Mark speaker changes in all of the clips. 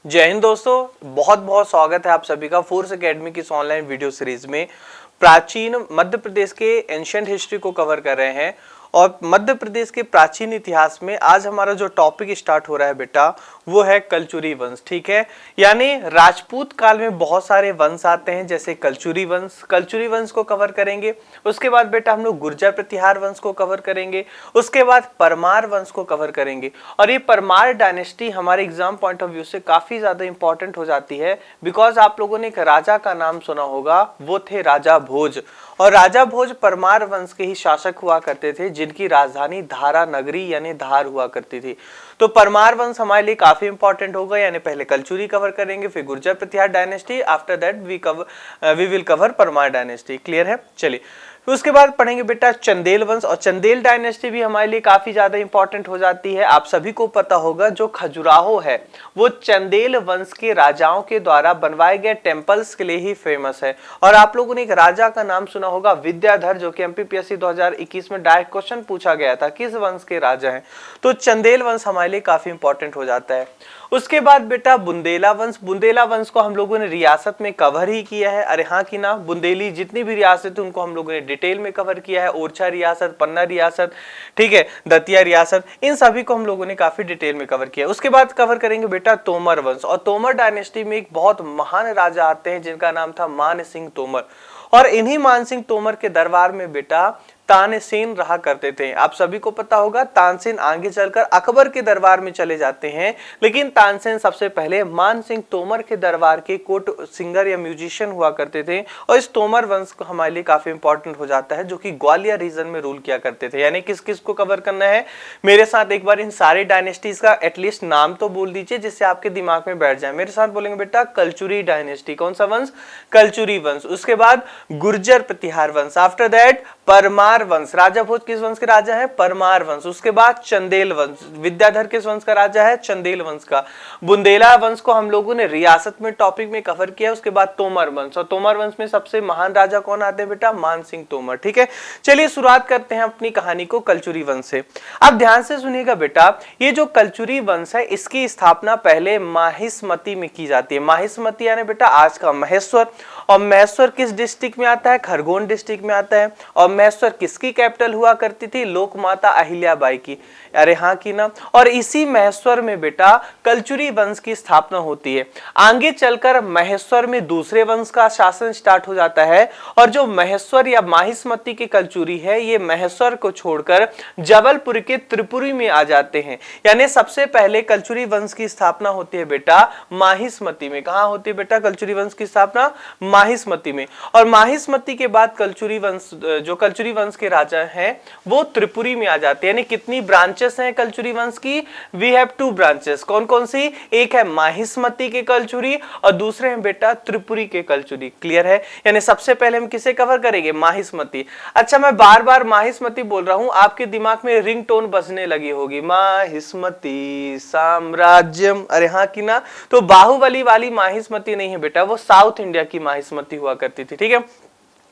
Speaker 1: जय हिंद दोस्तों, बहुत बहुत स्वागत है आप सभी का फोर्स एकेडमी की इस ऑनलाइन वीडियो सीरीज में। प्राचीन मध्य प्रदेश के एंशिएंट हिस्ट्री को कवर कर रहे हैं और मध्य प्रदेश के प्राचीन इतिहास में आज हमारा जो टॉपिक स्टार्ट हो रहा है बेटा वो है कलचुरी वंश। ठीक है, यानी राजपूत काल में बहुत सारे वंश आते हैं जैसे कलचुरी वंश को कवर करेंगे। उसके बाद बेटा हम लोग गुर्जर प्रतिहार वंश को कवर करेंगे। उसके बाद परमार वंश को कवर करेंगे और ये परमार डायनेस्टी हमारे एग्जाम पॉइंट ऑफ व्यू से काफी ज्यादा इंपॉर्टेंट हो जाती है बिकॉज आप लोगों ने एक राजा का नाम सुना होगा, वो थे राजा भोज। और राजा भोज परमार वंश के ही शासक हुआ करते थे जिनकी राजधानी धारा नगरी यानी धार हुआ करती थी। तो परमार वंश हमारे लिए काफी इंपॉर्टेंट होगा, यानी पहले कलचुरी कवर करेंगे, फिर Gurjara Pratihara dynasty, after that we will cover Paramara dynasty. Clear है? चलिए, उसके बाद पढ़ेंगे बेटा चंदेल वंश और चंदेल डायनेस्टी भी हमारे लिए काफी ज्यादा इंपॉर्टेंट हो जाती है। आप सभी को पता होगा जो खजुराहो है वो चंदेल वंश के राजाओं के द्वारा बनवाए गए टेंपल्स के लिए ही फेमस है। और आप लोगों ने एक राजा का नाम सुना होगा विद्याधर, जो कि एमपीपीएससी 2021 में डायरेक्ट क्वेश्चन पूछा गया था किस वंश के राजा हैं। तो चंदेल वंश हमारे लिए काफी इंपॉर्टेंट हो जाता है। उसके बाद बेटा बुंदेला वंश को हम लोगों ने रियासत में कवर ही किया है। अरे हाँ कि ना, बुंदेली जितनी भी रियासत है उनको हम लोगों ने डिटेल में कवर किया है। ओरछा रियासत, पन्ना रियासत, ठीक है, दतिया रियासत, इन सभी को हम लोगों ने काफी डिटेल में कवर किया। उसके बाद कवर करेंगे बेटा तोमर वंश और तोमर डायनेस्टी में एक बहुत महान राजा आते हैं जिनका नाम था मान सिंह तोमर। और इन्हीं मान सिंह तोमर के दरबार में बेटा तानसेन रहा करते थे। आप सभी को पता होगा तानसेन आगे चलकर अकबर के दरबार में चले जाते हैं, लेकिन तानसेन सबसे पहले मान सिंह तोमर के दरबार के कोर्ट सिंगर या म्यूजिशियन हुआ करते थे। और इस तोमर वंश को हमारे लिए काफी इंपॉर्टेंट हो जाता है जो कि ग्वालियर रीजन में रूल किया करते थे। यानी किस किस को कवर करना है, मेरे साथ एक बार इन सारे डायनेस्टीज का एटलीस्ट नाम तो बोल दीजिए जिससे आपके दिमाग में बैठ जाए। मेरे साथ बोलेंगे बेटा कलचुरी डायनेस्टी। कौन सा वंश? कलचुरी वंश। उसके बाद गुर्जर प्रतिहार वंश, आफ्टर दैट परमार वंश। राजा भोज किस वंश के राजा है? परमार वंश। उसके बाद चंदेल वंश, विद्याधर किस वंश का राजा है? चंदेल वंश का। बुंदेला वंश को हम लोगों ने रियासत में टॉपिक में कवर किया। उसके बाद तोमर वंश, और तोमर वंश में सबसे महान राजा कौन आते हैं बेटा? मान सिंह तोमर। ठीक है, चलिए शुरुआत करते हैं अपनी कहानी को कलचुरी वंश से। अब ध्यान से सुनिएगा बेटा, ये जो कलचुरी वंश है इसकी स्थापना पहले माहिष्मती में की जाती है। माहिष्मती यानी बेटा आज का महेश्वर, और महेश्वर किस डिस्ट्रिक्ट में आता है? खरगोन डिस्ट्रिक्ट में आता है। और महेश्वर किसकी कैपिटल हुआ करती थी? लोकमाता अहिल्याबाई की। अरे हाँ कि ना। और इसी महेश्वर में बेटा कलचुरी वंश की स्थापना होती है। आगे चलकर महेश्वर में दूसरे वंश का शासन स्टार्ट हो जाता है और जो महेश्वर या माहिष्मती के कलचुरी है ये महेश्वर को छोड़कर जबलपुर के त्रिपुरी में आ जाते हैं। यानी सबसे पहले कलचुरी वंश की स्थापना होती है बेटा माहिष्मती में। कहां होती है बेटा कलचुरी वंश की स्थापना? माहिष्मती में। और माहिष्मती के बाद कलचुरी वंश, जो कलचुरी वंश के राजा हैं वो त्रिपुरी में आ जाते हैं। यानी कितनी ब्रांचेस हैं कलचुरी वंश की? We have 2 branches. कौन कौन सी? एक है माहिष्मती के कलचुरी और दूसरे हैं बेटा त्रिपुरी के कलचुरी। क्लियर है? यानी सबसे पहले हम किसे कवर करेंगे? माहिष्मती। अच्छा, मैं बार बार माहिष्मती बोल रहा हूं, आपके दिमाग में रिंगटोन बजने लगी होगी, माहिष्मती साम्राज्यम। अरे हाँ कि ना। तो बाहुबली वाली माहिष्मती नहीं है बेटा, वो साउथ इंडिया की माहिष्मती हुआ करती थी। ठीक है,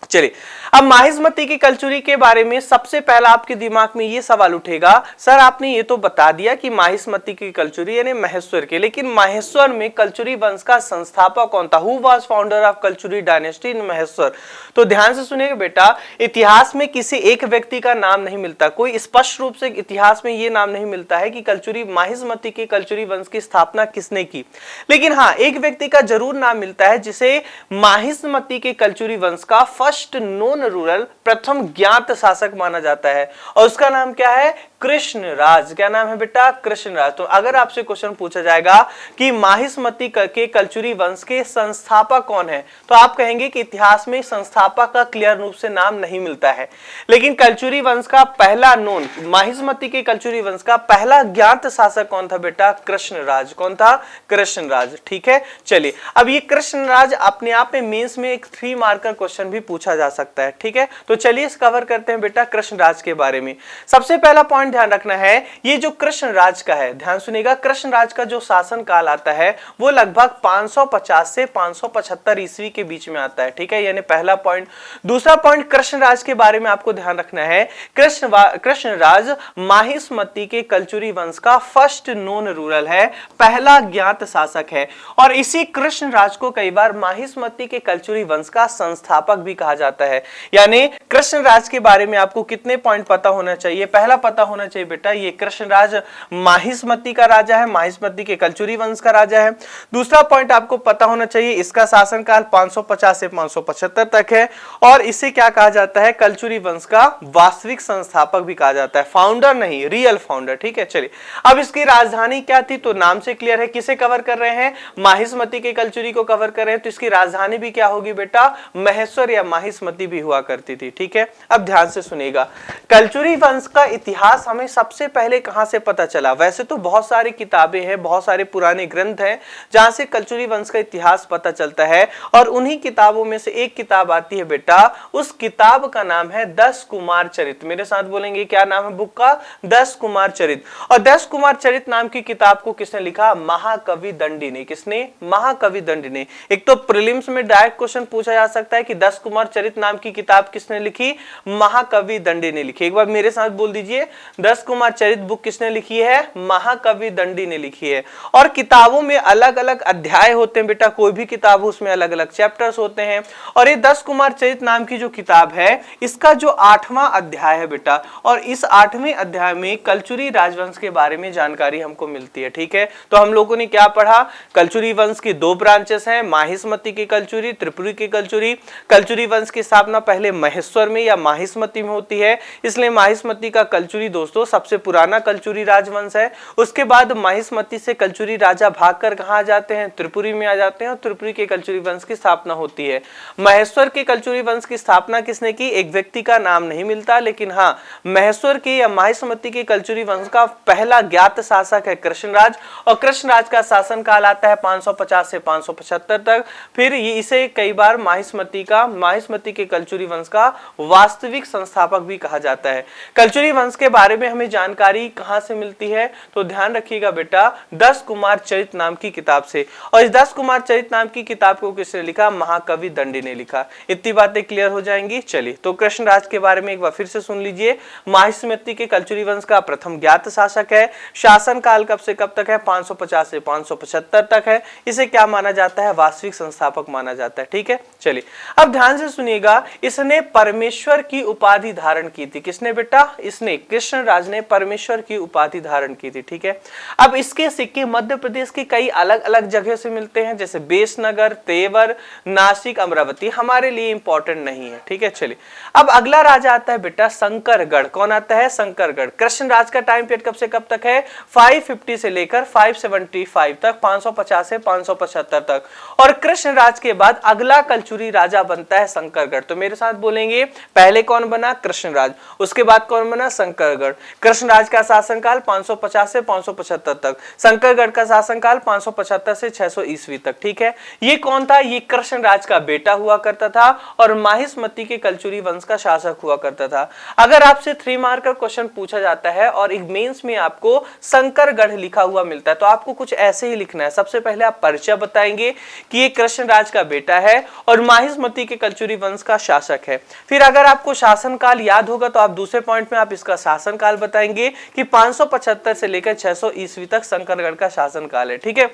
Speaker 1: चलिए अब माहिष्मती की कलचुरी के बारे में सबसे पहला आपके दिमाग में ये सवाल उठेगा, सर आपने ये तो बता दिया कि माहिष्मती की कलचुरी यानी महेश्वर के, लेकिन महेश्वर में कलचुरी वंश का संस्थापक कौन था? Who was founder of Kalachuri dynasty in Maheshwar? तो ध्यान से सुनिएगा बेटा, इतिहास में किसी एक व्यक्ति का नाम नहीं मिलता, कोई स्पष्ट रूप से इतिहास में ये नाम नहीं मिलता है कि कलचुरी माहिष्मती के कलचुरी वंश की स्थापना किसने की। लेकिन हाँ, एक व्यक्ति का जरूर नाम मिलता है जिसे माहिष्मती के कलचुरी वंश का फर्स्ट नोन रूरल, प्रथम ज्ञात शासक माना जाता है और उसका नाम क्या है? कृष्णराज। क्या नाम है बेटा? कृष्णराज। तो अगर आपसे क्वेश्चन पूछा जाएगा कि माहिष्मती के कलचुरी वंश के संस्थापक कौन है, तो आप कहेंगे कि इतिहास में संस्थापक का क्लियर रूप से नाम नहीं मिलता है। लेकिन कलचुरी वंश का पहला नोन, माहिष्मती के कलचुरी वंश का पहला ज्ञात शासक कौन था बेटा? कृष्णराज। कौन था? कृष्णराज। ठीक है, चलिए अब ये कृष्णराज अपने आप में मेंस में एक 3 मार्कर क्वेश्चन भी पूछा जा सकता है। ठीक है, तो चलिए कवर करते हैं बेटा कृष्णराज के बारे में। सबसे पहला पॉइंट पॉइंट ध्यान रखना है, ये जो कृष्ण राज का है, ध्यान सुनिएगा, कृष्ण राज का जो शासन काल आता है वो लगभग 550 से 575 ईस्वी के बीच में आता है, ठीक है, यानी पहला पॉइंट। दूसरा पॉइंट कृष्ण राज के बारे में आपको ध्यान रखना है, कृष्ण राज माहिष्मती के कलचुरी वंश का फर्स्ट नोन रूरल है, पहला ज्ञात शासक है। और इसी कृष्ण राज को कई बार माहिष्मती के कलचुरी वंश का संस्थापक भी कहा जाता है। यानी कृष्ण राज के बारे में आपको कितने पॉइंट पता होना चाहिए? पहला पता होना चाहिए बेटा, ये कृष्ण राज माहिष्मती का राजा है, माहिष्मती के कलचुरी वंश का राजा है। दूसरा पॉइंट आपको पता होना चाहिए, इसका शासनकाल 550 से 575 तक है, और इसे क्या कहा जाता है? कलचुरी वंश का वास्तविक संस्थापक भी कहा जाता है, फाउंडर नहीं, रियल फाउंडर, ठीक है। चलिए, अब इसकी राजधानी क्या थी? तो नाम से क्लियर है, किसे कवर कर रहे हैं? माहिष्मती के कलचुरी को कवर कर रहे हैं, तो इसकी राजधानी भी क्या होगी बेटा? महेश्वर या माहिष्मती भी हुआ करती थी, ठीक है। अब ध्यान से सुनिएगा, कलचुरी वंश का इतिहास हमें सबसे पहले कहां से पता चला? वैसे तो बहुत सारी किताबें हैं, बहुत सारे पुराने ग्रंथ हैं जहां से कलचुरी वंश का इतिहास पता चलता है, और उन्हीं किताबों में से एक किताब आती है बेटा, उस किताब का नाम है 10 कुमार चरित। मेरे साथ बोलेंगे, क्या नाम है बुक का? 10 कुमार चरित। और 10 कुमार चरित नाम की किताब को किसने लिखा? महाकवि दंडी ने। किसने? महाकवि दंडी ने। एक तो प्रीलिम्स में डायरेक्ट क्वेश्चन पूछा जा सकता है कि 10 कुमार चरित नाम की किताब किसने लिखी? महाकवि दंडी ने लिखी। एक बार मेरे साथ बोल दीजिए, 10 कुमार चरित बुक किसने लिखी है? महाकवि दंडी ने लिखी है। और किताबों में अलग अलग अध्याय होते हैं बेटा, कोई भी किताब हो उसमें अलग अलग चैप्टर्स होते हैं। और ये 10 कुमार चरित नाम की जो किताब है, इसका जो 8वां अध्याय है बेटा, और इस 8वें अध्याय में कलचुरी राजवंश के बारे में जानकारी हमको मिलती है, ठीक है। तो हम लोगों ने क्या पढ़ा? कलचुरी वंश की 2 ब्रांचेस हैं, माहिष्मती की कलचुरी, त्रिपुरी की कलचुरी। कलचुरी वंश की स्थापना पहले महेश्वर में या माहिष्मती में होती है, इसलिए माहिष्मती का कलचुरी दोस्तों सबसे पुराना कलचुरी राजवंश है। उसके बाद माहिष्मती से कलचुरी राजा भागकर कहां आ जाते हैं? त्रिपुरी में आ जाते हैं, और त्रिपुरी के कलचुरी वंश की स्थापना होती है। महेश्वर के कलचुरी वंश की स्थापना किसने की? एक व्यक्ति का नाम नहीं मिलता, लेकिन हाँ, महेश्वर के या माहिष्मती के कलचुरी वंश का पहला ज्ञात शासक है कृष्णराज, और कृष्णराज का शासन काल आता है 550 से 575 तक। फिर इसे कई बार माहिष्मती के कलचुरी वंश का वास्तविक संस्थापक भी कहा जाता है। कलचुरी वंश के बारे में हमें जानकारी कहां से मिलती है? तो ध्यान रखिएगा बेटा, 10 कुमार चरित नाम की किताब से। और इस 10 कुमार चरित नाम की किताब को किसने लिखा? महाकवि दंडी ने लिखा। इतनी बातें क्लियर हो जाएंगी। चलिए, तो कृष्णराज के बारे में एक बार फिर से सुन लीजिए। माहिष्मती के कलचुरी वंश का प्रथम ज्ञात शासक है, शासन काल कब से कब तक है? 550 से 575 तक है। इसे क्या माना जाता है? वास्तविक संस्थापक माना जाता है, ठीक है। चलिए, अब ध्यान से सुनिएगा, इसने परमेश्वर की उपाधि धारण की थी। किसने बेटा? इसने, कृष्णराज ने परमेश्वर की उपाधि धारण की थी, ठीक है। अब इसके सिक्के मध्य प्रदेश के कई अलग अलग जगह से मिलते हैं, जैसे बेसनगर, तेवर, नासिक, अमरावती। हमारे लिए इंपॉर्टेंट नहीं है, ठीक है। चलिए, अब अगला राजा आता है बेटा शंकरगढ़। कौन आता है? शंकरगढ़। कृष्णराज का टाइम पीरियड कब से कब तक है? 550 से लेकर 575 तक, 550 से 575 तक। और कृष्णराज के बाद अगला कलचुरी राजा बनता है शंकरगढ़। तो मेरे साथ बोलेंगे, पहले कौन बना? कृष्णराज। उसके बाद कौन बना? शंकरगढ़। कृष्णराज का शासनकाल 550 से 575 तक, शंकरगढ़ का शासनकाल 575 से 600 ईस्वी तक, ठीक है। ये कौन था? ये कृष्णराज का बेटा हुआ करता था, और माहिष्मती के कलचुरी वंश का शासक हुआ करता था। अगर आपसे 3 मार्क का क्वेश्चन पूछा जाता है और एक मेंस में आपको शंकरगढ़ लिखा हुआ मिलता है, तो आपको कुछ ऐसे ही लिखना है। सबसे पहले आप परिचय बताएंगे कि ये कृष्णराज का बेटा है और माहिष्मती के कलचुरी वंश का शासक है। फिर अगर आपको शासनकाल याद होगा तो आप दूसरे पॉइंट में आप इसका शासनकाल बताएंगे कि 575 से लेकर 600 ईस्वी तक शंकरगढ़ का शासनकाल है, ठीक है।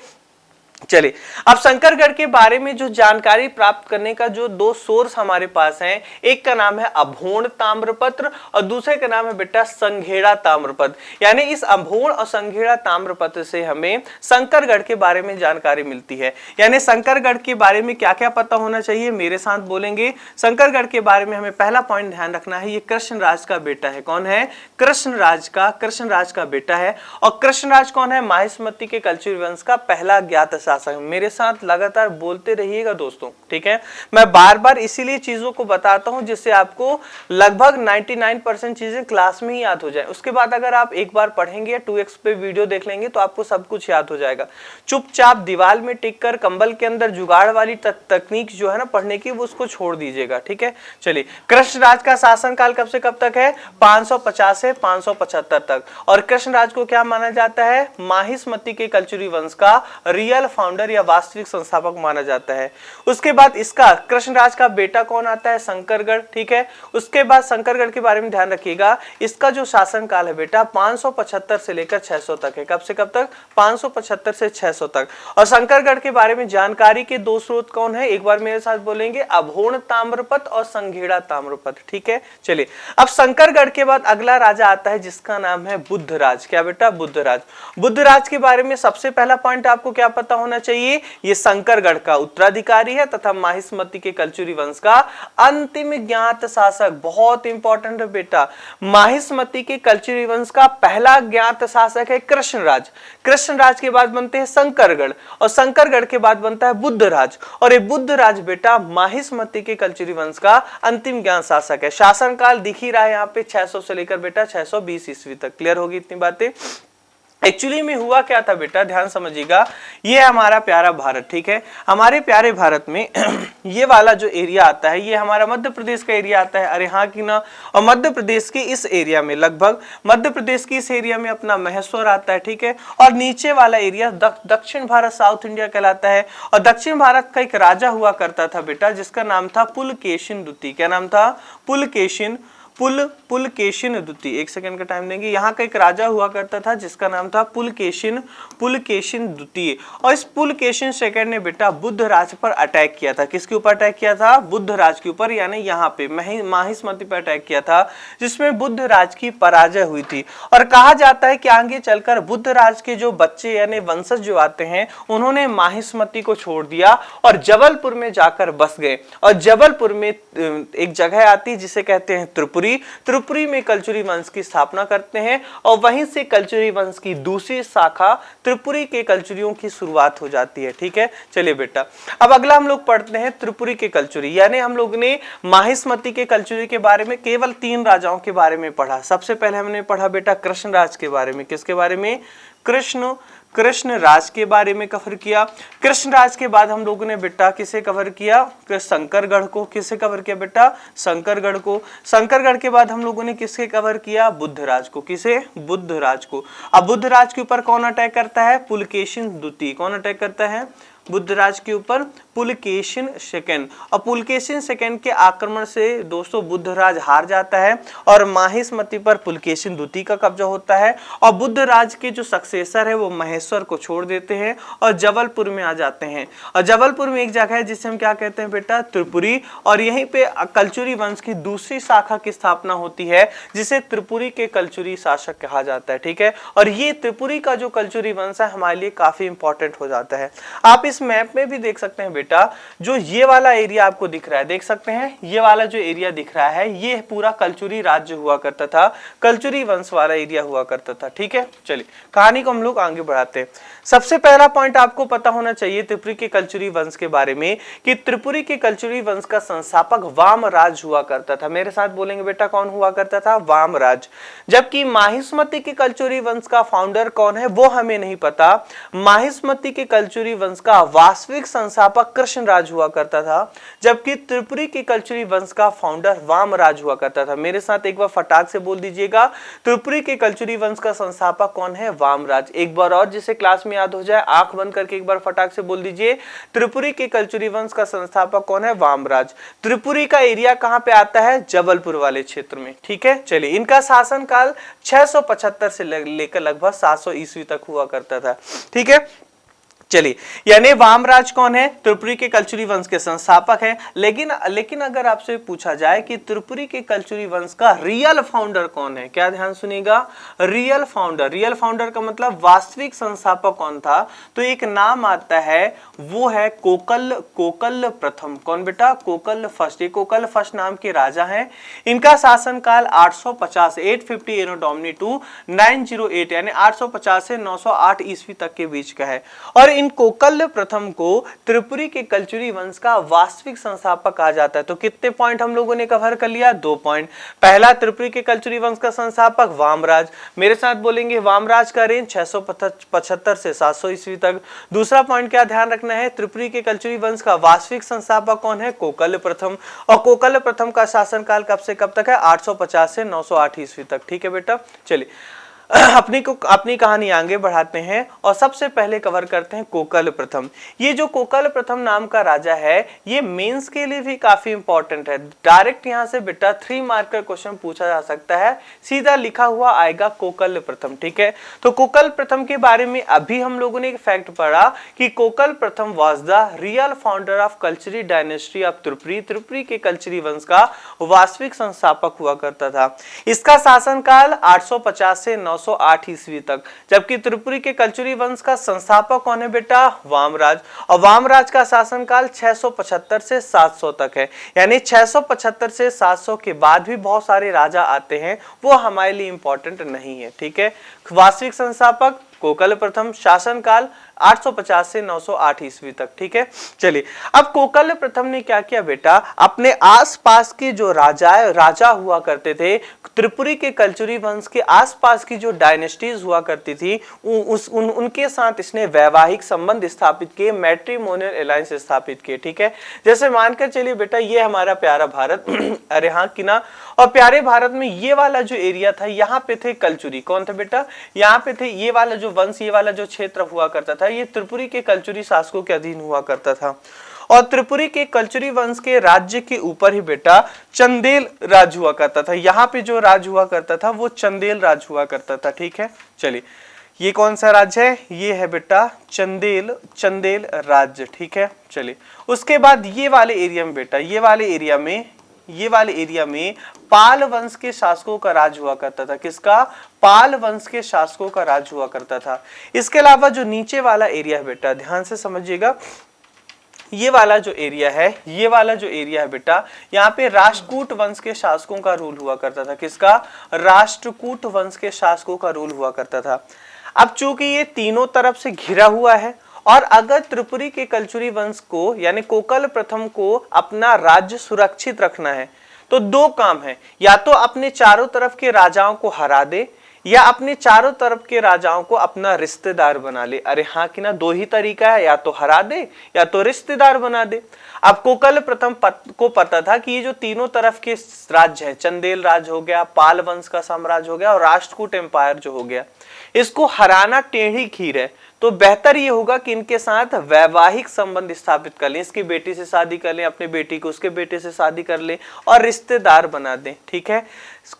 Speaker 1: चलिए, अब शंकरगढ़ के बारे में जो जानकारी प्राप्त करने का जो 2 सोर्स हमारे पास हैं, एक का नाम है अभोण ताम्रपत्र और दूसरे का नाम है बेटा संघेड़ा ताम्रपत्र। यानी इस अभोण और संघेड़ा ताम्रपत्र से हमें शंकरगढ़ के बारे में जानकारी मिलती है। यानी शंकरगढ़ के बारे में क्या क्या पता होना चाहिए? मेरे साथ बोलेंगे, शंकरगढ़ के बारे में हमें पहला पॉइंट ध्यान रखना है, ये कृष्णराज का बेटा है। कौन है? कृष्णराज का बेटा है। और कृष्णराज कौन है? माहिष्मती के कलचुरी वंश का पहला ज्ञात शासक। मेरे साथ लगातार बोलते रहिएगा दोस्तों, ठीक है। मैं बार बार इसीलिए चीजों को बताता हूं जिससे आपको लगभग 99% चीजें क्लास में ही याद हो जाए। उसके बाद अगर आप एक बार पढ़ेंगे 2x पे वीडियो देख लेंगे तो आपको सब कुछ याद हो जाएगा। चुपचाप दीवार में टिक कर कंबल के अंदर जुगाड़ वाली तकनीक जो है ना पढ़ने की, वो उसको छोड़ दीजिएगा, ठीक है। चलिए, कृष्णराज का शासनकाल कब से कब तक है? 550 से 575 तक। और कृष्णराज को क्या माना जाता है? माहिष्मती के कलचुरी वंश का रियल फाउंडर या वास्तविक संस्थापक माना जाता है। उसके बाद इसका कृष्णराज का बेटा कौन आता है? शंकरगढ़, ठीक है। उसके बाद शंकरगढ़ के बारे में ध्यान रखिएगा, इसका जो शासनकाल है बेटा 575 से लेकर 600 तक है। कब से कब तक? 575 से 600 तक। और शंकरगढ़ के बारे में जानकारी के दो स्रोत कौन है? एक बार मेरे साथ बोलेंगे, अभोण ताम्रपत्र और संघेड़ा ताम्रपत्र, ठीक है। चलिए, अब शंकरगढ़ के बाद अगला राजा आता है जिसका नाम है बुद्धराज। क्या बेटा? बुद्धराज। बुद्धराज के बारे में सबसे पहला पॉइंट आपको क्या पता होना चाहिए? ये शंकरगढ़ का उत्तराधिकारी है तथा माहिष्मती के कलचुरी वंश का अंतिम ज्ञात शासक। बहुत इंपॉर्टेंट है बेटा, माहिष्मती के कलचुरी वंश का पहला ज्ञात शासक है कृष्णराज। कृष्णराज के बाद बनते हैं शंकरगढ़, और शंकरगढ़ के बाद बनता है बुद्धराज। और ये बुद्धराज बेटा माहिष्मती के कलचुरी वंश का अंतिम ज्ञात शासक है। शासनकाल दिख ही रहा है यहाँ पे 600 से लेकर बेटा 620 ईस्वी तक। क्लियर होगी इतनी बातें? एक्चुअली में हुआ क्या था बेटा, ध्यान समझिएगा। ये हमारा प्यारा भारत, ठीक है। हमारे प्यारे भारत में ये वाला जो एरिया आता है ये हमारा मध्य प्रदेश का एरिया आता है। अरे हाँ कि ना। और मध्य प्रदेश के इस एरिया में, लगभग मध्य प्रदेश की इस एरिया में अपना महेश्वर आता है, ठीक है। और नीचे वाला एरिया दक्षिण भारत, साउथ इंडिया कहलाता है। और दक्षिण भारत का एक राजा हुआ करता था बेटा जिसका नाम था पुलकेशिन द्वितीय। क्या नाम था? पुलकेशिन द्वितीय। एक सेकंड का टाइम देंगे। यहाँ का एक राजा हुआ करता था जिसका नाम था पुलकेशिन द्वितीय। और इस पुलकेशिन सेकंड ने बेटा बुद्धराज पर अटैक किया था। किसके ऊपर अटैक किया था? बुद्धराज के ऊपर, यानी यहाँ पे माहिष्मती पर अटैक किया था, जिसमें बुद्धराज की पराजय हुई थी। और कहा जाता है कि आगे चलकर बुद्धराज के जो बच्चे यानी वंशज जो आते हैं उन्होंने माहिष्मती को छोड़ दिया और जबलपुर में जाकर बस गए। और जबलपुर में एक जगह आती है जिसे कहते हैं त्रिपुरी में कलचुरी वंश की स्थापना करते हैं। और वहीं से कलचुरी वंश की दूसरी शाखा त्रिपुरी के कलचुरियों की शुरुआत हो जाती है, ठीक है। चलिए बेटा, अब अगला हम लोग पढ़ते हैं त्रिपुरी के कलचुरी। यानी हम लोग ने माहिष्मती के कलचुरी के बारे में केवल 3 राजाओं के बारे में पढ़ा। सबसे पहले हमने पढ़ा बेटा कृष्णराज के बारे में। किसके बारे में? कृष्णराज के बारे में कवर किया। कृष्णराज के बाद हम लोगों ने बेटा किसे कवर किया? शंकरगढ़ को। किसे कवर किया बेटा? शंकरगढ़ को। शंकरगढ़ के बाद हम लोगों ने किसके कवर किया? बुद्धराज को। किसे? बुद्धराज को। अब बुद्धराज के ऊपर कौन अटैक करता है? पुलकेशिन द्वितीय। कौन अटैक करता है? बुद्धराज के ऊपर पुलकेशिन सेकंड। और पुलकेशिन सेकंड के आक्रमण से दोस्तों बुद्धराज हार जाता है और माहिष्मती पर पुलकेशिन द्वितीय का कब्जा होता है। और बुद्धराज के जो सक्सेसर है वो महेश्वर को छोड़ देते हैं और जबलपुर में आ जाते हैं। और जबलपुर में एक जगह है जिसे हम क्या कहते हैं बेटा? त्रिपुरी। और यहीं पे कलचुरी वंश की दूसरी शाखा की स्थापना होती है जिसे त्रिपुरी के कलचुरी शासक कहा जाता है, ठीक है। और ये त्रिपुरी का जो कलचुरी वंश है हमारे लिए काफी इंपॉर्टेंट हो जाता है। आप इस मैप में भी देख सकते हैं बेटा, जो ये वाला एरिया आपको दिख रहा है, देख सकते हैं ये वाला जो एरिया दिख रहा है ये पूरा कलचुरी राज्य हुआ करता था, कलचुरी वंश वाला एरिया हुआ करता था, ठीक है। चलिए कहानी को हम लोग आगे बढ़ाते हैं। सबसे पहला पॉइंट आपको पता होना चाहिए त्रिपुरी के कलचुरी वंश के बारे में कि त्रिपुरी के कलचुरी वंश का संस्थापक वामराज हुआ करता था। मेरे साथ बोलेंगे बेटा, कौन हुआ करता था? वामराज। जबकि माहिष्मती के कलचुरी वंश का फाउंडर कौन है वो हमें नहीं पता। माहिष्मती के कलचुरी वंश का वास्तविक संस्थापक कृष्णराज हुआ करता था, जबकि त्रिपुरी के कलचुरी वंश का फाउंडर वामराज हुआ करता था। मेरे साथ एक बार फटाक से बोल दीजिएगा, त्रिपुरी के कलचुरी वंश का संस्थापक कौन है? वामराज। एक बार और जिसे क्लास में याद हो जाए, आंख बंद करके एक बार फटाक से बोल दीजिए, त्रिपुरी के कलचुरी वंश का संस्थापक कौन है? वामराज। त्रिपुरी का एरिया कहां पे आता है? जबलपुर वाले क्षेत्र में, ठीक है। चलिए, इनका शासनकाल 675 से लेकर लगभग 700 ईस्वी तक हुआ करता था, ठीक है। चलिए, यानी वामराज कौन है? त्रिपुरी के कलचुरी वंश के संस्थापक है। लेकिन अगर आपसे पूछा जाए कि त्रिपुरी के कलचुरी वंश का रियल फाउंडर कौन है, क्या ध्यान सुनिएगा, रियल फाउंडर का मतलब वास्तविक संस्थापक कौन था, तो एक नाम आता है, वो है कोकल प्रथम। कौन बेटा? कोकल फर्स्ट। ये कोकल फर्स्ट नाम के राजा हैं। इनका शासनकाल 850 850 एनो डोमिनी टू 908 यानी 850 से 908 ईस्वी तक के बीच का है। और इन कोकल्य प्रथम को त्रिपुरी के कलचुरी वंश का वास्तविक संस्थापक कहा जाता है। तो कितने पॉइंट हम लोगों ने कवर कर लिया? 2 पॉइंट। पहला, त्रिपुरी के कलचुरी वंश का संस्थापक वामराज, मेरे साथ बोलेंगे वामराज का रेंज 675 से 700 ईस्वी तक। दूसरा पॉइंट क्या ध्यान रखना है? त्रिपुरी के कलचुरी वंश का वास्तविक संस्थापक कौन है? कोकल्य प्रथम। और कोकल्य प्रथम का शासनकाल कब से कब तक है? 850 से 908 ईस्वी तक। ठीक है बेटा, चलिए अपनी कहानी आगे बढ़ाते हैं और सबसे पहले कवर करते हैं कोकल प्रथम। ये जो कोकल प्रथम नाम का राजा है, ये मेंस के लिए भी काफी इंपॉर्टेंट है। डायरेक्ट यहां से बेटा 3 मार्क का क्वेश्चन पूछा जा सकता है, सीधा लिखा हुआ आएगा कोकल प्रथम। ठीक है, तो कोकल प्रथम के बारे में अभी हम लोगों ने एक फैक्ट पढ़ा कि कोकल प्रथम was the real founder of cutlery dynasty of Tripuri. Tripuri के कल्चरी वंश का वास्तविक संस्थापक हुआ करता था। इसका शासनकाल 850 से 908 ईस्वी तक, जबकि त्रिपुरी के कल्चुरी वंश का संस्थापक कौन है बेटा? वामराज। और वामराज का शासनकाल 675 से 700 तक है, यानी 675 से 700 के बाद भी बहुत सारे राजा आते हैं, वो हमारे लिए इंपॉर्टेंट नहीं है। ठीक है, वास्तविक संस्थापक कोकल प्रथम, शासनकाल 850 से 908 ईस्वी तक। ठीक है, चलिए अब कोकल प्रथम ने क्या किया बेटा? अपने आसपास के जो राजा हुआ करते थे, त्रिपुरी के कल्चुरी वंश के आसपास की जो डायनेस्टीज हुआ करती थी, उनके साथ इसने वैवाहिक संबंध स्थापित किए, मैट्रिमोनियल अलायंस स्थापित किए। ठीक है, जैसे मानकर चलिए बेटा ये हमारा प्यारा भारत अरे हाँ कि ना, और प्यारे भारत में ये वाला जो एरिया था, यहाँ पे थे कल्चुरी। कौन थे बेटा? यहाँ पे थे ये वाला जो वंश, ये वाला जो क्षेत्र हुआ करता था, ये त्रिपुरी के कल्चुरी शासकों के अधीन हुआ करता था। और त्रिपुरी के कल्चुरी वंश के राज्य के ऊपर ही बेटा चंदेल राज हुआ करता था। यहाँ पे जो राज हुआ करता था वो चंदेल राज हुआ करता था। ठीक है, चलिए ये कौन सा राज्य है? ये है बेटा चंदेल राज्य। ठीक है, चलिए उसके बाद ये वाले एरिया में बेटा, ये वाले एरिया में पाल वंश के शासकों का राज हुआ करता था। किसका? पाल वंश के शासकों का राज हुआ करता था। इसके अलावा जो नीचे वाला एरिया है बेटा, ध्यान से समझिएगा, ये वाला जो एरिया है बेटा, यहाँ पे राष्ट्रकूट वंश के शासकों का रूल हुआ करता था। किसका? राष्ट्रकूट वंश के शासकों का रूल हुआ करता था। अब चूंकि ये तीनों तरफ से घिरा हुआ है, और अगर त्रिपुरी के कल्चुरी वंश को यानी कोकल प्रथम को अपना राज्य सुरक्षित रखना है, तो 2 काम है, या तो अपने चारों तरफ के राजाओं को हरा दे, या अपने चारों तरफ के राजाओं को अपना रिश्तेदार बना ले। अरे हाँ कि ना, 2 ही तरीका है, या तो हरा दे या तो रिश्तेदार बना दे। अब कोकल प्रथम को पता था कि ये जो तीनों तरफ के राज्य हैं, चंदेल राज हो गया, पाल वंश का साम्राज्य हो गया और राष्ट्रकूट एम्पायर जो हो गया, इसको हराना टेढ़ी खीर है, तो बेहतर ये होगा कि इनके साथ वैवाहिक संबंध स्थापित कर लें, इसकी बेटी से शादी कर लें, अपनी बेटी को उसके बेटे से शादी कर लें और रिश्तेदार बना दें। ठीक है,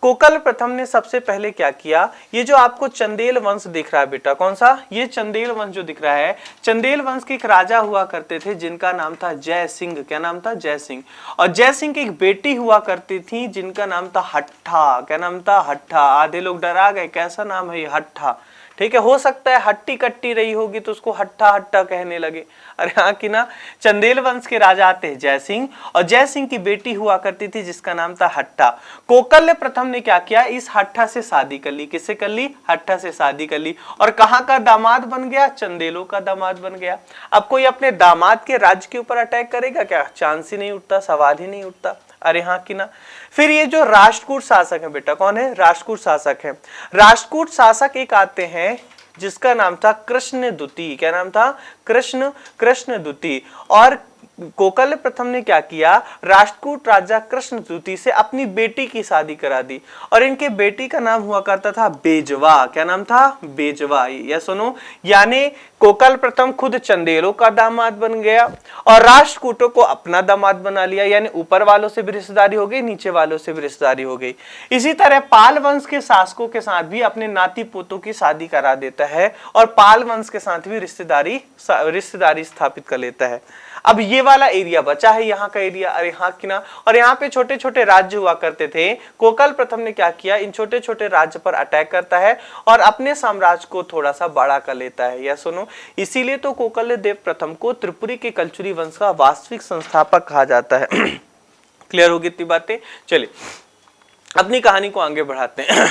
Speaker 1: कोकल प्रथम ने सबसे पहले क्या किया? ये जो आपको चंदेल वंश दिख रहा है बेटा, कौन सा? ये चंदेल वंश जो दिख रहा है, चंदेल वंश के एक राजा हुआ करते थे जिनका नाम था जय सिंह। क्या नाम था? जय सिंह। और जय सिंह की एक बेटी हुआ करती थी जिनका नाम था हट्ठा। क्या नाम था? हट्ठा। आधे लोग डरा गए, कैसा नाम है ये? हट्ठा। ठीक है, हो सकता है हट्टी कट्टी रही होगी तो उसको हट्टा हट्टा कहने लगे। अरे हाँ कि ना, चंदेल वंश के राजा आते हैं जय सिंह, और जय सिंह की बेटी हुआ करती थी जिसका नाम था हट्टा। कोकल्य प्रथम ने क्या किया? इस हट्टा से शादी कर ली। किससे कर ली? हट्टा से शादी कर ली। और कहाँ का दामाद बन गया? चंदेलों का दामाद बन गया। अब कोई अपने दामाद के राज्य के ऊपर अटैक करेगा क्या? चांस ही नहीं उठता, सवाल ही नहीं उठता। अरे हाँ कि ना। फिर ये जो राष्ट्रकूट शासक है बेटा, कौन है? राष्ट्रकूट शासक है। राष्ट्रकूट शासक एक आते हैं जिसका नाम था कृष्णद्वती। क्या नाम था? कृष्णद्वती। और कोकल प्रथम ने क्या किया? राष्ट्रकूट राजा कृष्णद्वती से अपनी बेटी की शादी करा दी, और इनके बेटी का नाम हुआ करता था बेजवा। क्या नाम था? बेजवा। ये सुनो, यानी कोकल प्रथम खुद चंदेलों का दामाद बन गया और राष्ट्रकूटों को अपना दामाद बना लिया, यानी ऊपर वालों से भी रिश्तेदारी हो गई, नीचे वालों से भी रिश्तेदारी हो गई। इसी तरह पाल वंश के शासकों के साथ भी अपने नाती पोतों की शादी करा देता है और पाल वंश के साथ भी रिश्तेदारी स्थापित कर लेता है। अब ये वाला एरिया बचा है, यहाँ का एरिया। अरे हाँ कि ना। और यहाँ पे छोटे छोटे राज्य हुआ करते थे। कोकल प्रथम ने क्या किया? इन छोटे छोटे राज्य पर अटैक करता है और अपने साम्राज्य को थोड़ा सा बड़ा कर लेता है। या सुनो, इसीलिए तो कोकल देव प्रथम को त्रिपुरी के कल्चुरी वंश का वास्तविक संस्थापक कहा जाता है। क्लियर होगी इतनी बातें? चलिए अपनी कहानी को आगे बढ़ाते हैं।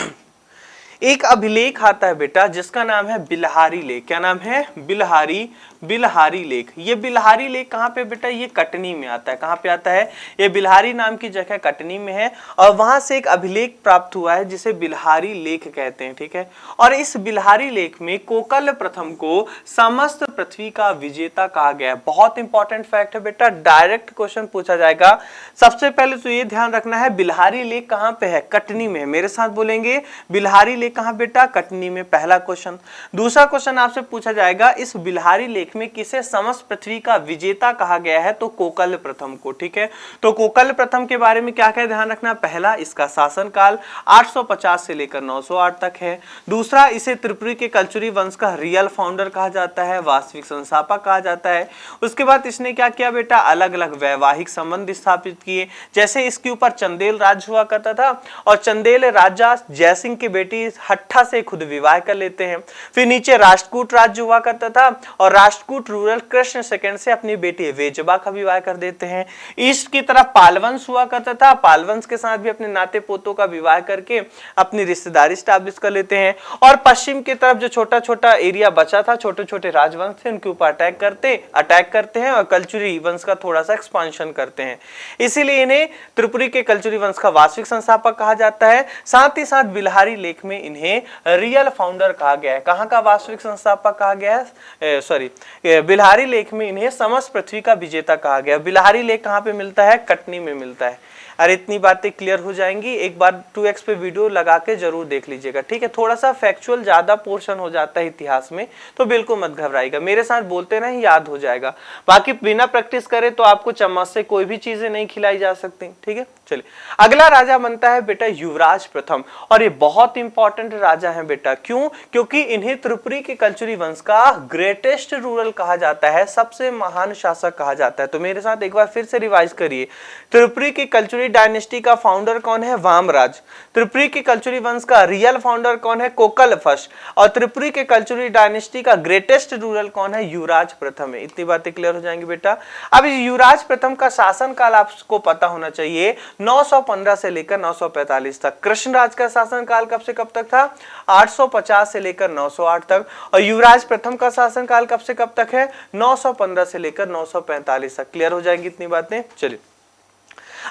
Speaker 1: एक अभिलेख आता है बेटा जिसका नाम है बिल्हारी लेख। क्या नाम है? बिल्हारी लेख। ये बिल्हारी लेख कहाँ पे बेटा? ये कटनी में आता है। कहाँ पे आता है? ये बिल्हारी नाम की जगह कटनी में है और वहां से एक अभिलेख प्राप्त हुआ है जिसे बिल्हारी लेख कहते हैं। ठीक है, और इस बिल्हारी लेख में कोकल प्रथम को समस्त पृथ्वी का विजेता कहा गया है। बहुत इंपॉर्टेंट फैक्ट है बेटा, डायरेक्ट क्वेश्चन पूछा जाएगा। सबसे पहले तो ये ध्यान रखना है बिल्हारी लेख कहाँ पे है? कटनी में। मेरे साथ बोलेंगे बिल्हारी लेख कहाँ बेटा? कटनी में, पहला क्वेश्चन। दूसरा क्वेश्चन आपसे पूछा जाएगा इस बिल्हारी लेख में किसे समस्त पृथ्वी का विजेता कहा गया है? तो कोकल प्रथम को। ठीक है, तो कोकल प्रथम के बारे में क्या क्या ध्यान रखना? पहला, इसका शासनकाल 850 से लेकर 908 तक है। दूसरा, इसे त्रिपुरी के कलचुरी वंश का रियल फाउंडर कहा जाता है, वास्तविक संस्थापक कहा जाता है। उसके बाद इसने क्या किया बेटा? अलग अलग वैवाहिक संबंध स्थापित किए, जैसे इसके ऊपर चंदेल राज्य हुआ करता था और चंदेल राजा जयसिंह की बेटी हट्ठा से खुद विवाह कर लेते हैं। फिर नीचे राष्ट्रकूट राज्य हुआ करता था और राष्ट्रकूट रूरल कृष्ण सेकंड से अपनी बेटी वेजबा का विवाह कर देते हैं। ईस्ट की तरफ पालवंश हुआ करता था, पालवंश के साथ भी अपने नाते पोतों का विवाह करके अपनी रिश्तेदारी स्टैब्लिश कर लेते हैं। और पश्चिम की तरफ जो छोटा छोटा एरिया बचा था, छोटे छोटे राजवंश थे, उनके ऊपर अटैक करते हैं और कलचुरी वंश का थोड़ा सा एक्सपांशन करते हैं। इसीलिए इन्हें त्रिपुरी के कलचुरी वंश का वास्तविक संस्थापक कहा जाता है। साथ ही साथ बिल्हारी लेख में इन्हें रियल फाउंडर कहा गया है। कहां का वास्तविक संस्थापक कहा गया है? बिल्हारी लेख में इन्हें समस्त पृथ्वी का विजेता कहा गया। बिल्हारी लेख कहां पे मिलता है? कटनी में मिलता है। अरे इतनी बातें क्लियर हो जाएंगी, एक बार 2x पे वीडियो लगा के जरूर देख लीजिएगा। ठीक है, थोड़ा सा फैक्चुअल ज्यादा पोर्शन हो जाता है इतिहास में, तो बिल्कुल मत घबराइएगा, मेरे साथ बोलते रहें, याद हो जाएगा। बाकी बिना प्रैक्टिस करे तो आपको चम्मच से कोई भी चीजें नहीं खिलाई जा सकती। ठीक है, चलिए अगला राजा बनता है बेटा युवराज प्रथम, और ये बहुत इंपॉर्टेंट राजा है बेटा। क्यों? क्योंकि इन्हें त्रिपुरी के कलचुरी वंश का ग्रेटेस्ट रूरल कहा जाता है, सबसे महान शासक कहा जाता है। तो मेरे साथ एक बार फिर से रिवाइज करिए, त्रिपुरी की कलचुरी डायनेस्टी का फाउंडर कौन है? वामराज। त्रिपुरी के कलचुरी वंश का रियल फाउंडर कौन है? कोकल फर्स्ट। और त्रिपुरी के कलचुरी डायनेस्टी का ग्रेटेस्ट रूरल कौन है? युवराज प्रथम है। इतनी बातें क्लियर हो जाएंगी बेटा। अब युवराज प्रथम का शासन काल आपको पता होना चाहिए, 915 से लेकर 945 तक। कृष्णराज का शासन काल कब से कब तक था? 850 से लेकर 908 तक। और युवराज प्रथम का शासन काल कब से कब तक है? 915 से लेकर 945 तक। क्लियर हो जाएंगी इतनी बातें। चलिए,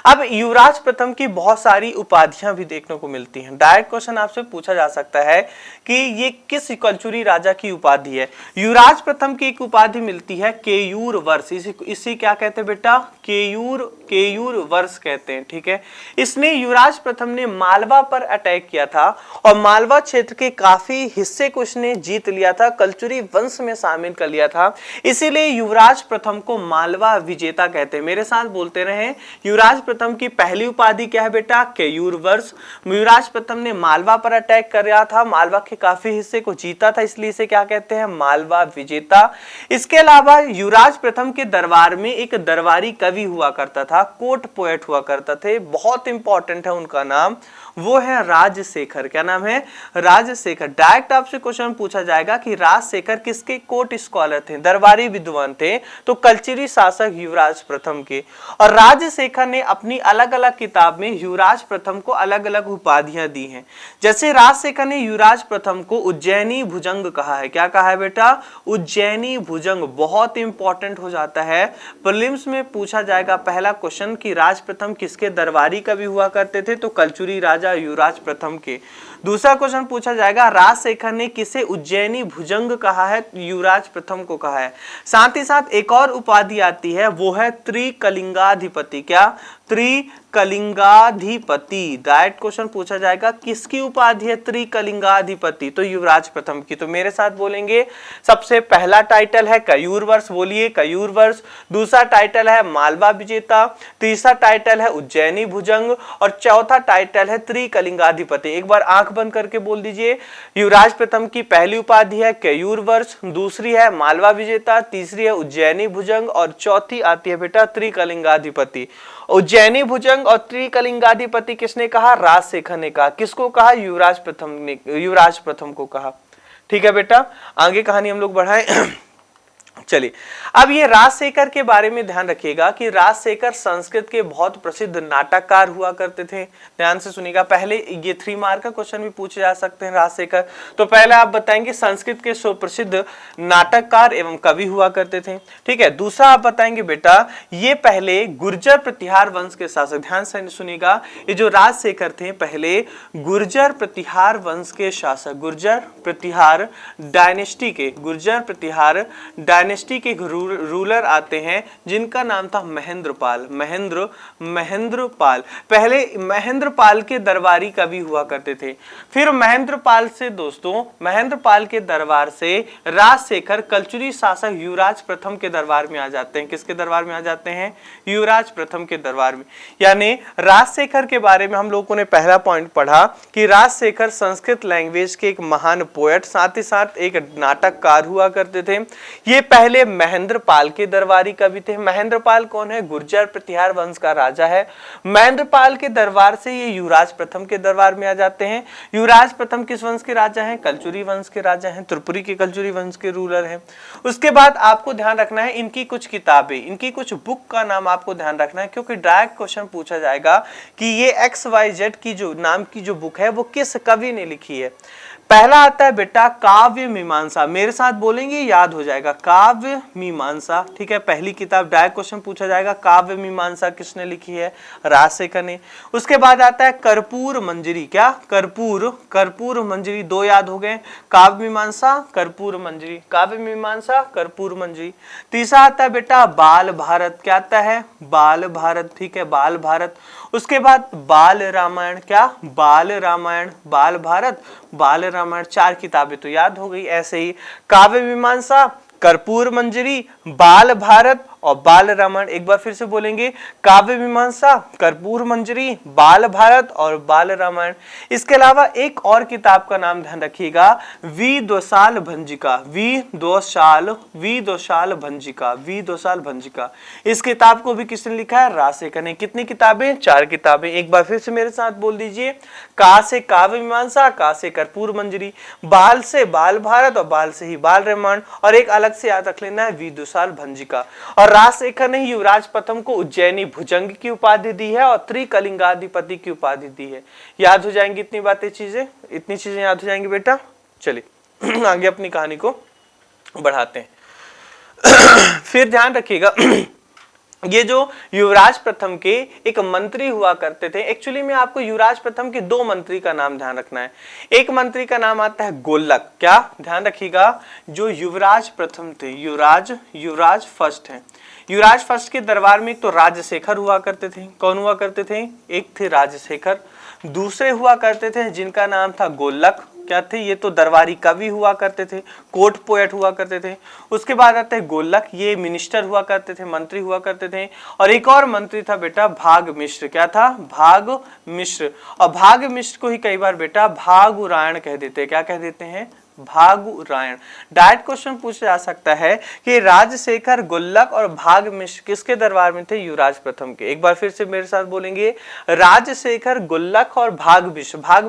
Speaker 1: अब युवराज प्रथम की बहुत सारी उपाधियां भी देखने को मिलती हैं। डायरेक्ट क्वेश्चन आपसे पूछा जा सकता है कि ये किस कलचुरी राजा की उपाधि है? युवराज प्रथम की एक उपाधि मिलती है केयूर वर्ष। इसी क्या कहते हैं बेटा? केयूर वर्ष कहते हैं। ठीक है, इसने युवराज प्रथम ने मालवा पर अटैक किया था और मालवा क्षेत्र के काफी हिस्से को इसने जीत लिया था, कलचुरी वंश में शामिल कर लिया था। इसीलिए युवराज प्रथम को मालवा विजेता कहते हैं। मेरे साथ बोलते रहे, युवराज प्रथम की पहली उपाधि क्या है बेटा? केयूर वर्ष। युवराज प्रथम ने मालवा पर अटैक कर रहा था, मालवा के काफी हिस्से को जीता था, इसलिए इसे क्या कहते हैं? मालवा विजेता। इसके अलावा युवराज प्रथम के दरबार में एक दरबारी कवि हुआ करता था, कोर्ट पोएट हुआ करता थे, बहुत इंपॉर्टेंट है उनका नाम, वो है राजशेखर। क्या नाम है? राजशेखर। डायरेक्ट आपसे क्वेश्चन पूछा जाएगा कि राजशेखर किसके कोर्ट स्कॉलर थे? दरबारी विद्वान थे, तो कलचुरी शासक युवराज प्रथम के। और राजशेखर ने अपनी अलग अलग किताब में युवराज प्रथम को अलग अलग उपाधियां दी हैं। जैसे राजशेखर ने युवराज प्रथम को उज्जैनी भुजंग कहा है। क्या कहा है बेटा? उज्जैनी भुजंग। बहुत इंपॉर्टेंट हो जाता है, प्रीलिम्स में पूछा जाएगा पहला क्वेश्चन कि राज प्रथम किसके दरबारी कवि हुआ करते थे? तो कलचुरी राजा युवराज प्रथम के। दूसरा क्वेश्चन पूछा जाएगा राजशेखर ने किसे उज्जैनी भुजंग कहा है? युवराज प्रथम को कहा है। साथ ही साथ एक और उपाधि आती है, वो है त्रिकलिंगाधिपति। क्या? त्रिकलिंगाधिपति। डायरेक्ट क्वेश्चन पूछा जाएगा किसकी उपाधि है त्रिकलिंगाधिपति? तो युवराज प्रथम की। तो मेरे साथ बोलेंगे, सबसे पहला टाइटल है कयूर वर्ष, बोलिए कयूर वर्ष। दूसरा टाइटल है मालवा विजेता, तीसरा टाइटल है उज्जैनी भुजंग और चौथा टाइटल है त्रिकलिंगाधिपति। एक बार आंख बंद करके बोल दीजिए, युवराज प्रथम की पहली उपाधि है कयूर वर्ष, दूसरी है मालवा विजेता, तीसरी है उज्जैनी भुजंग और चौथी आती है बेटा त्रिकलिंगाधिपति। उज्जैनी भुजंग और त्रिकलिंगाधिपति किसने कहा? राजशेखर ने कहा। किसको कहा? युवराज प्रथम ने, युवराज प्रथम को कहा। ठीक है बेटा, आगे कहानी हम लोग बढ़ाएं। चलिए, अब ये राजशेखर के बारे में ध्यान रखिएगा कि राजशेखर संस्कृत के बहुत प्रसिद्ध नाटककार हुआ करते थे। ध्यान से सुनिएगा, पहले ये 3 मार्क का क्वेश्चन भी पूछे जा सकते हैं राजशेखर। तो पहले आप बताएंगे संस्कृत के सुप्रसिद्ध नाटककार एवं कवि हुआ करते थे, ठीक है। दूसरा आप बताएंगे बेटा ये पहले गुर्जर प्रतिहार वंश के शासक, ध्यान से सुनिएगा, ये जो राजशेखर थे पहले गुर्जर प्रतिहार वंश के शासक, गुर्जर प्रतिहार डायनेस्टी के, गुर्जर प्रतिहार डायनेस्टी के रूलर आते हैं जिनका नाम था महेंद्रपाल। महेंद्रपाल पहले महेंद्रपाल के दरबारी कवि हुआ करते थे। फिर महेंद्रपाल से दोस्तों, महेंद्रपाल के दरबार से राजशेखर कलचुरी शासक युवराज प्रथम के दरबार में आ जाते हैं। किसके दरबार में आ जाते हैं? युवराज प्रथम के दरबार में। यानी राजशेखर के बारे में हम लोगों ने पहला पॉइंट पढ़ा कि राजशेखर संस्कृत लैंग्वेज के एक महान पोएट, साथ ही साथ एक नाटककार हुआ करते थे। ये पहले महेंद्रपाल के दरबारी कवि थे। महेंद्रपाल कौन है? गुर्जर प्रतिहार वंश का राजा है। महेंद्रपाल के दरबार से ये युवराज प्रथम के दरबार में आ जाते हैं। युवराज प्रथम किस वंश के राजा हैं? कलचुरी वंश के राजा हैं, त्रिपुरी के कलचुरी वंश के रूलर हैं। उसके बाद आपको ध्यान रखना है इनकी कुछ किताबें, इनकी कुछ बुक का नाम आपको ध्यान रखना है, क्योंकि डायरेक्ट क्वेश्चन पूछा जाएगा कि ये XYZ की जो नाम की जो बुक है वो किस कवि ने लिखी है। पहला आता है बेटा काव्य मीमांसा, मेरे साथ बोलेंगे याद हो जाएगा, काव्य मीमांसा, ठीक है। पहली किताब, डायरेक्ट क्वेश्चन पूछा जाएगा काव्य मीमांसा किसने लिखी है? राजशेखर ने। उसके बाद आता है कर्पूर मंजरी, क्या? कर्पूर मंजरी, 2 याद हो गए, काव्य मीमांसा, कर्पूर मंजरी, काव्य मीमांसा, कर्पूर मंजरी। तीसरा आता है बेटा बाल भारत, क्या आता है? बाल भारत, ठीक है, बाल भारत। उसके बाद बाल रामायण, क्या? बाल रामायण, बाल भारत, बाल रामायण, 4 किताबें तो याद हो गई। ऐसे ही काव्य मीमांसा, कर्पूर मंजरी, बाल भारत और बाल रामायण। एक बार फिर से बोलेंगे, काव्य मीमांसा, कर्पूर मंजरी, बाल भारत और बाल रामायण। इसके अलावा एक और किताब का नाम ध्यान रखिएगा, विदोसाल भंजिका, विदोसाल भंजिका। इस किताब को भी किसने लिखा है? राजशेखर ने। कितनी किताबें? 4 किताबें। एक बार फिर से मेरे साथ बोल दीजिए, का से काव्य मीमांसा, का से कर्पूर मंजरी, बाल से बाल भारत और बाल से ही बाल रामायण, और एक अलग से याद रख लेना है विदुसाल भंजिका। और राजशेखर ने युवराज प्रथम को उज्जैनी भुजंग की उपाधि दी है और त्रिकलिंगाधिपति की उपाधि दी है। याद हो जाएंगी इतनी बातें, चीजें, इतनी चीजें याद हो जाएंगी बेटा। चलिए आगे अपनी कहानी को बढ़ाते हैं। फिर ध्यान रखिएगा ये जो युवराज प्रथम के एक मंत्री हुआ करते थे, एक्चुअली में आपको युवराज प्रथम के 2 मंत्री का नाम ध्यान रखना है। एक मंत्री का नाम आता है गोलक, क्या? ध्यान रखिएगा, जो युवराज प्रथम थे, युवराज फर्स्ट है। युवराज फर्स्ट के दरबार में एक तो राजशेखर हुआ करते थे। कौन हुआ करते थे? एक थे राजशेखर, दूसरे हुआ करते थे जिनका नाम था गोलक, क्या थे? ये तो दरबारी कवि हुआ करते थे, कोर्ट पोएट हुआ करते थे। उसके बाद आते हैं गोलक, ये मिनिस्टर हुआ करते थे, मंत्री हुआ करते थे। और एक और मंत्री था बेटा भाग मिश्र, क्या था? भाग मिश्र। और भाग मिश्र को ही कई बार बेटा भागुरायण कह देते हैं। क्या कह देते हैं? भागुरायण। डायरेक्ट क्वेश्चन पूछा जा सकता है कि राजशेखर, गुल्लक और भाग मिश्र किसके दरबार में थे? युवराज प्रथम के। एक बार फिर से मेरे साथ बोलेंगे, राजशेखर, गुल्लक और भाग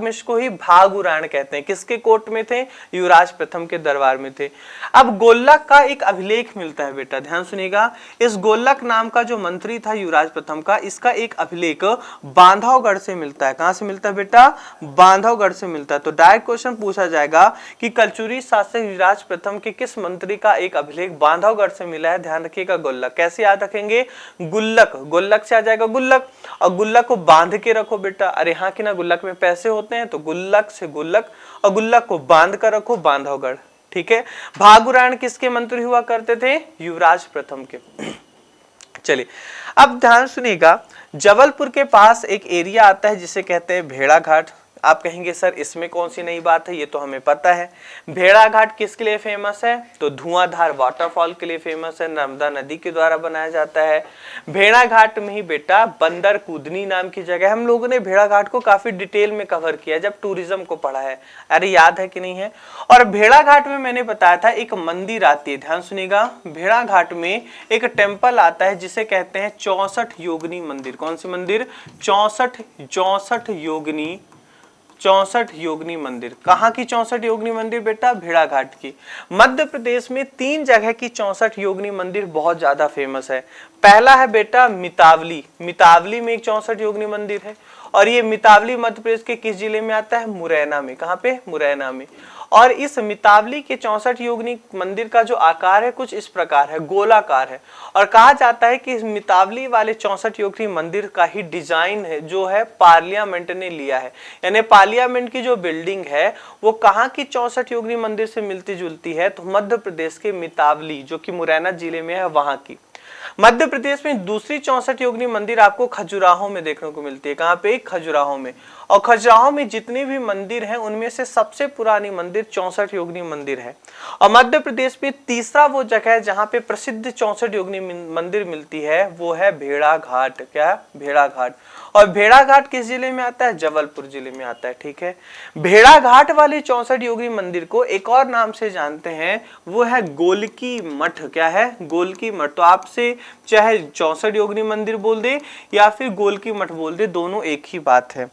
Speaker 1: मिश्र को ही भागुरायण कहते हैं। किसके कोर्ट में थे? युवराज प्रथम के दरबार में थे। अब गोलक का एक अभिलेख मिलता है बेटा, ध्यान सुनिएगा। इस गोलक नाम का जो मंत्री था युवराज प्रथम का, इसका एक अभिलेख बांधवगढ़ से मिलता है। कहां से मिलता है बेटा? बांधवगढ़ से मिलता है। तो डायरेक्ट क्वेश्चन पूछा जाएगा कि कलचुरी शासक युवराज प्रथम के किस मंत्री का एक अभिलेख बांधवगढ़ से मिला है? ध्यान रखिएगा गुल्लक। कैसे याद रखेंगे? गुल्लक, गुल्लक से आ जाएगा गुल्लक, और गुल्लक को बांध के रखो बेटा। अरे हाँ कि ना, गुल्लक में पैसे होते हैं, तो गुल्लक से गुल्लक, और गुल्लक को बांध कर रखो बांधवगढ़, ठीक है। भागुरायण किसके मंत्री हुआ करते थे? युवराज प्रथम के। चलिए अब ध्यान सुनिएगा, जबलपुर के पास एक एरिया आता है जिसे कहते हैं भेड़ाघाट। आप कहेंगे सर इसमें कौन सी नई बात है, ये तो हमें पता है। भेड़ाघाट किसके लिए फेमस है? तो धुआंधार वाटरफॉल के लिए फेमस है, नर्मदा नदी के द्वारा बनाया जाता है। भेड़ाघाट में ही बेटा बंदर कूदनी नाम की जगह, हम लोगों ने भेड़ाघाट को काफी डिटेल में कवर किया जब टूरिज्म को पढ़ा है। अरे याद है कि नहीं है? और भेड़ाघाट में मैंने बताया था एक मंदिर आती है, ध्यान सुनिएगा। भेड़ाघाट में एक टेम्पल आता है जिसे कहते हैं 64 योगिनी मंदिर। कौन सी मंदिर? 64 योगिनी 64 योगिनी मंदिर। कहाँ की 64 योगिनी मंदिर बेटा? भेड़ाघाट की। मध्य प्रदेश में 3 जगह की 64 योगिनी मंदिर बहुत ज्यादा फेमस है। पहला है बेटा मितावली, मितावली में एक 64 योगिनी मंदिर है, और ये मितावली मध्य प्रदेश के किस जिले में आता है? मुरैना में। कहाँ पे? मुरैना में। और इस मितावली के 64 योगिनी मंदिर का जो आकार है कुछ इस प्रकार है, गोलाकार है। और कहा जाता है कि इस मितावली वाले 64 योगिनी मंदिर का ही डिजाइन है जो है पार्लियामेंट ने लिया है, यानी पार्लियामेंट की जो बिल्डिंग है वो कहाँ की 64 योगिनी मंदिर से मिलती जुलती है? तो मध्य प्रदेश के मितावली जो कि मुरैना जिले में है वहां की। मध्य प्रदेश में दूसरी 64 योगिनी मंदिर आपको खजुराहो में देखने को मिलती है। कहाँ पे? खजुराहो में। और खजुराहो में जितने भी मंदिर हैं उनमें से सबसे पुरानी मंदिर 64 योगिनी मंदिर है। और मध्य प्रदेश में तीसरा वो जगह है जहाँ पे प्रसिद्ध 64 योगिनी मंदिर मिलती है, वो है भेड़ाघाट। क्या? भेड़ाघाट। और भेड़ाघाट किस जिले में आता है? जबलपुर जिले में आता है। ठीक है, भेड़ाघाट वाले 64 योगिनी मंदिर को एक और नाम से जानते हैं, वो है गोलकी मठ। क्या है? गोलकी मठ। तो आपसे चाहे 64 योगिनी मंदिर बोल दे या फिर गोलकी मठ बोल दे, दोनों एक ही बात है।